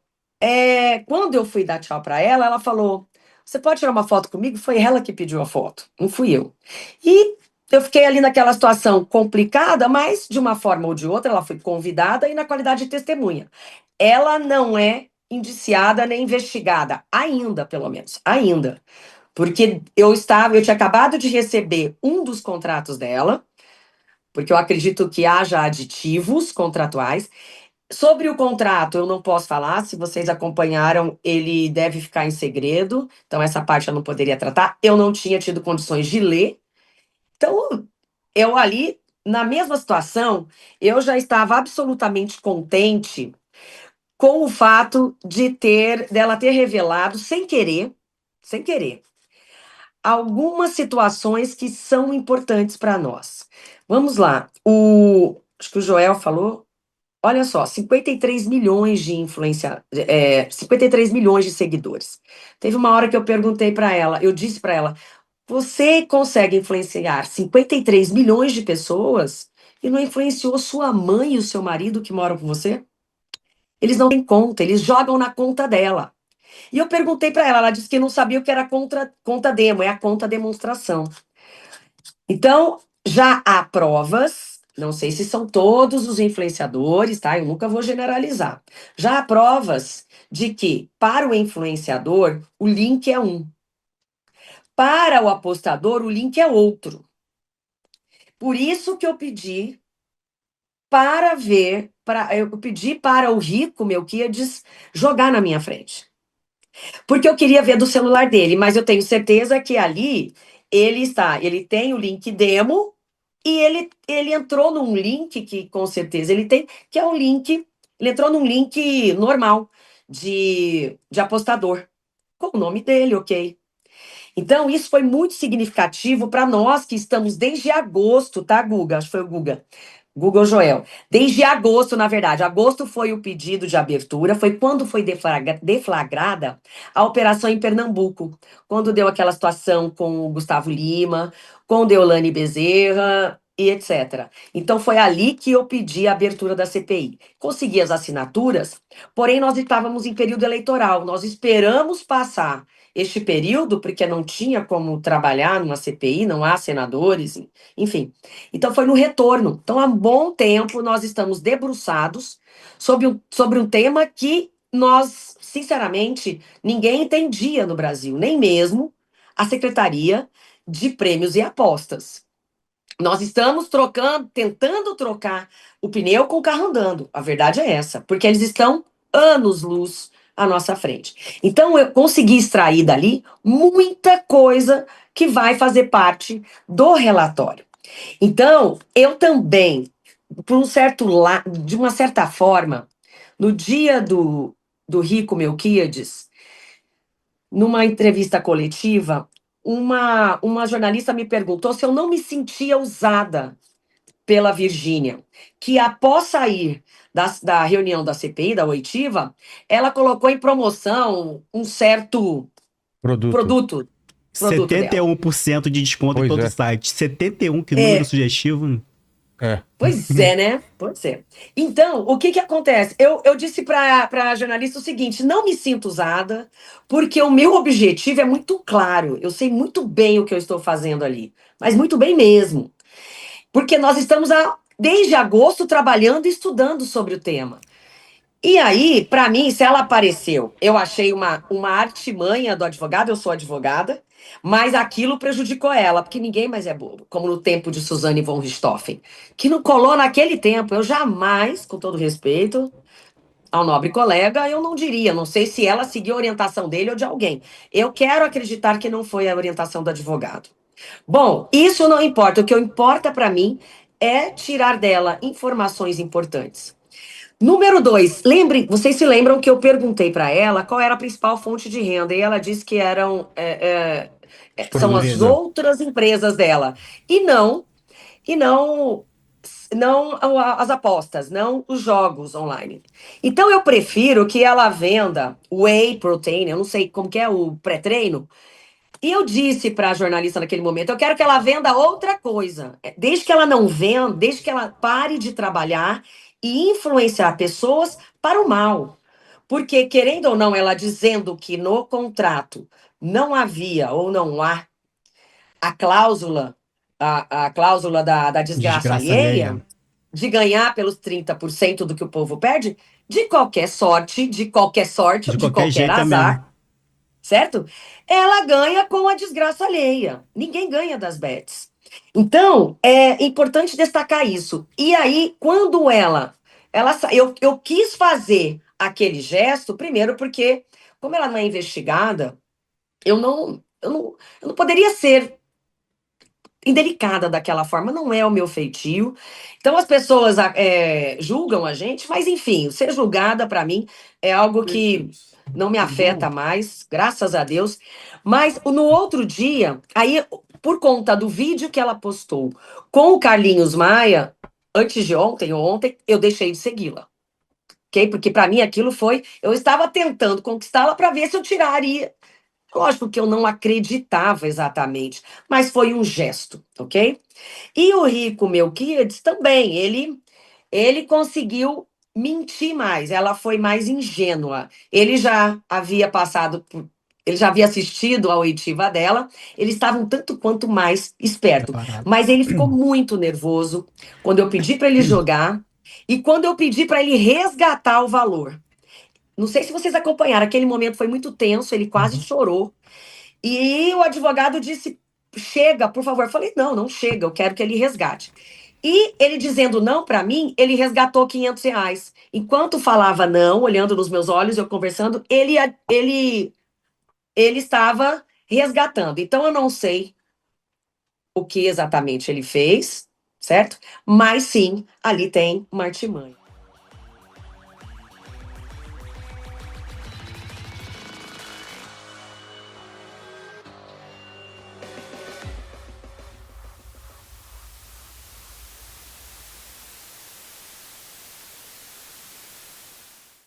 [SPEAKER 3] Quando eu fui dar tchau para ela, ela falou: "Você pode tirar uma foto comigo?" Foi ela que pediu a foto, não fui eu. E eu fiquei ali naquela situação complicada, mas de uma forma ou de outra ela foi convidada e na qualidade de testemunha. Ela não é indiciada nem investigada, ainda, pelo menos, ainda. Porque eu tinha acabado de receber um dos contratos dela, porque eu acredito que haja aditivos contratuais. Sobre o contrato, eu não posso falar. Se vocês acompanharam, ele deve ficar em segredo. Então, essa parte eu não poderia tratar. Eu não tinha tido condições de ler. Então, eu ali, na mesma situação, eu já estava absolutamente contente com o fato dela ter revelado, sem querer, algumas situações que são importantes para nós. Vamos lá. Acho que o Joel falou. Olha só, 53 milhões de 53 milhões de seguidores. Teve uma hora que eu perguntei para ela, eu disse para ela: "Você consegue influenciar 53 milhões de pessoas e não influenciou sua mãe e o seu marido que moram com você? Eles não têm conta, eles jogam na conta dela." E eu perguntei para ela, ela disse que não sabia o que era conta demo, é a conta demonstração. Então, já há provas, não sei se são todos os influenciadores, tá? Eu nunca vou generalizar. Já há provas de que, para o influenciador, o link é um. Para o apostador, o link é outro. Por isso que eu pedi eu pedi para o Rico Melquiades jogar na minha frente. Porque eu queria ver do celular dele, mas eu tenho certeza que ali ele tem o link demo e ele entrou num link que com certeza ele tem, que é um link, ele entrou num link normal de apostador, com o nome dele, ok? Então, isso foi muito significativo para nós que estamos desde agosto, tá, Guga? Acho que foi o Guga. Google Joel. Desde agosto, na verdade. Agosto foi o pedido de abertura, foi quando foi deflagrada a operação em Pernambuco, quando deu aquela situação com o Gustavo Lima, com Deolane Bezerra e etc. Então foi ali que eu pedi a abertura da CPI. Consegui as assinaturas, porém nós estávamos em período eleitoral, nós esperamos passar este período, porque não tinha como trabalhar numa CPI, não há senadores, enfim. Então, foi no retorno. Então, há um bom tempo, nós estamos debruçados sobre um tema que nós, sinceramente, ninguém entendia no Brasil, nem mesmo a Secretaria de Prêmios e Apostas. Nós estamos tentando trocar o pneu com o carro andando. A verdade é essa, porque eles estão anos-luz à nossa frente. Então, eu consegui extrair dali muita coisa que vai fazer parte do relatório. Então, eu também, de uma certa forma, no dia do Rico Melquiades, numa entrevista coletiva, uma jornalista me perguntou se eu não me sentia usada pela Virgínia, que após sair da reunião da CPI, da oitiva, ela colocou em promoção um certo
[SPEAKER 2] Produto.
[SPEAKER 3] produto. Produto dela.
[SPEAKER 4] 71% de desconto
[SPEAKER 2] Pois
[SPEAKER 4] em todo
[SPEAKER 2] é.
[SPEAKER 4] o site. 71, que número sugestivo.
[SPEAKER 2] É.
[SPEAKER 3] Pois é, né? Pois é. Então, o que que acontece? Eu disse para a jornalista o seguinte: não me sinto usada, porque o meu objetivo é muito claro. Eu sei muito bem o que eu estou fazendo ali, mas muito bem mesmo. Porque nós estamos desde agosto trabalhando e estudando sobre o tema. E aí, para mim, se ela apareceu, eu achei uma artimanha do advogado, eu sou advogada, mas aquilo prejudicou ela, porque ninguém mais é bobo, como no tempo de Suzane von Richthofen, que não colou naquele tempo. Eu jamais, com todo respeito ao nobre colega, eu não diria, não sei se ela seguiu a orientação dele ou de alguém. Eu quero acreditar que não foi a orientação do advogado. Bom, isso não importa, o que importa para mim é tirar dela informações importantes. Número 2, vocês se lembram que eu perguntei para ela qual era a principal fonte de renda, e ela disse que são as outras empresas dela, e não as apostas, não os jogos online. Então eu prefiro que ela venda whey protein, eu não sei como que é o pré-treino, e eu disse para a jornalista naquele momento, eu quero que ela venda outra coisa. Desde que ela não venda, desde que ela pare de trabalhar e influenciar pessoas para o mal. Porque, querendo ou não, ela dizendo que no contrato não havia ou não há a cláusula, a cláusula da desgraça alheia, de ganhar pelos 30% do que o povo perde, de qualquer sorte, de qualquer
[SPEAKER 4] jeito é
[SPEAKER 3] azar,
[SPEAKER 4] mesmo.
[SPEAKER 3] certo? Ela ganha com a desgraça alheia. Ninguém ganha das bets. Então, é importante destacar isso. E aí, quando eu quis fazer aquele gesto, primeiro porque, como ela não é investigada, eu não poderia ser indelicada daquela forma, não é o meu feitio. Então, as pessoas julgam a gente, mas enfim, ser julgada, para mim, é algo que não me afeta mais, graças a Deus. Mas no outro dia, aí, por conta do vídeo que ela postou com o Carlinhos Maia, antes de ontem ou ontem, eu deixei de segui-la. Ok? Porque para mim aquilo foi. Eu estava tentando conquistá-la para ver se eu tiraria. Lógico que eu não acreditava exatamente, mas foi um gesto, ok? E o Rico Melquiades também, ele conseguiu mentir mais, ela foi mais ingênua. Ele já havia ele já havia assistido a oitiva dela, ele estava um tanto quanto mais esperto.
[SPEAKER 4] Preparado.
[SPEAKER 3] Mas ele ficou muito nervoso quando eu pedi para ele jogar e quando eu pedi para ele resgatar o valor. Não sei se vocês acompanharam, aquele momento foi muito tenso, ele quase chorou. E o advogado disse: chega, por favor. Eu falei: não, não chega, eu quero que ele resgate. E ele dizendo não para mim, ele resgatou R$ 500. Enquanto falava não, olhando nos meus olhos, eu conversando, ele estava resgatando. Então eu não sei o que exatamente ele fez, certo? Mas sim, ali tem uma artimanha.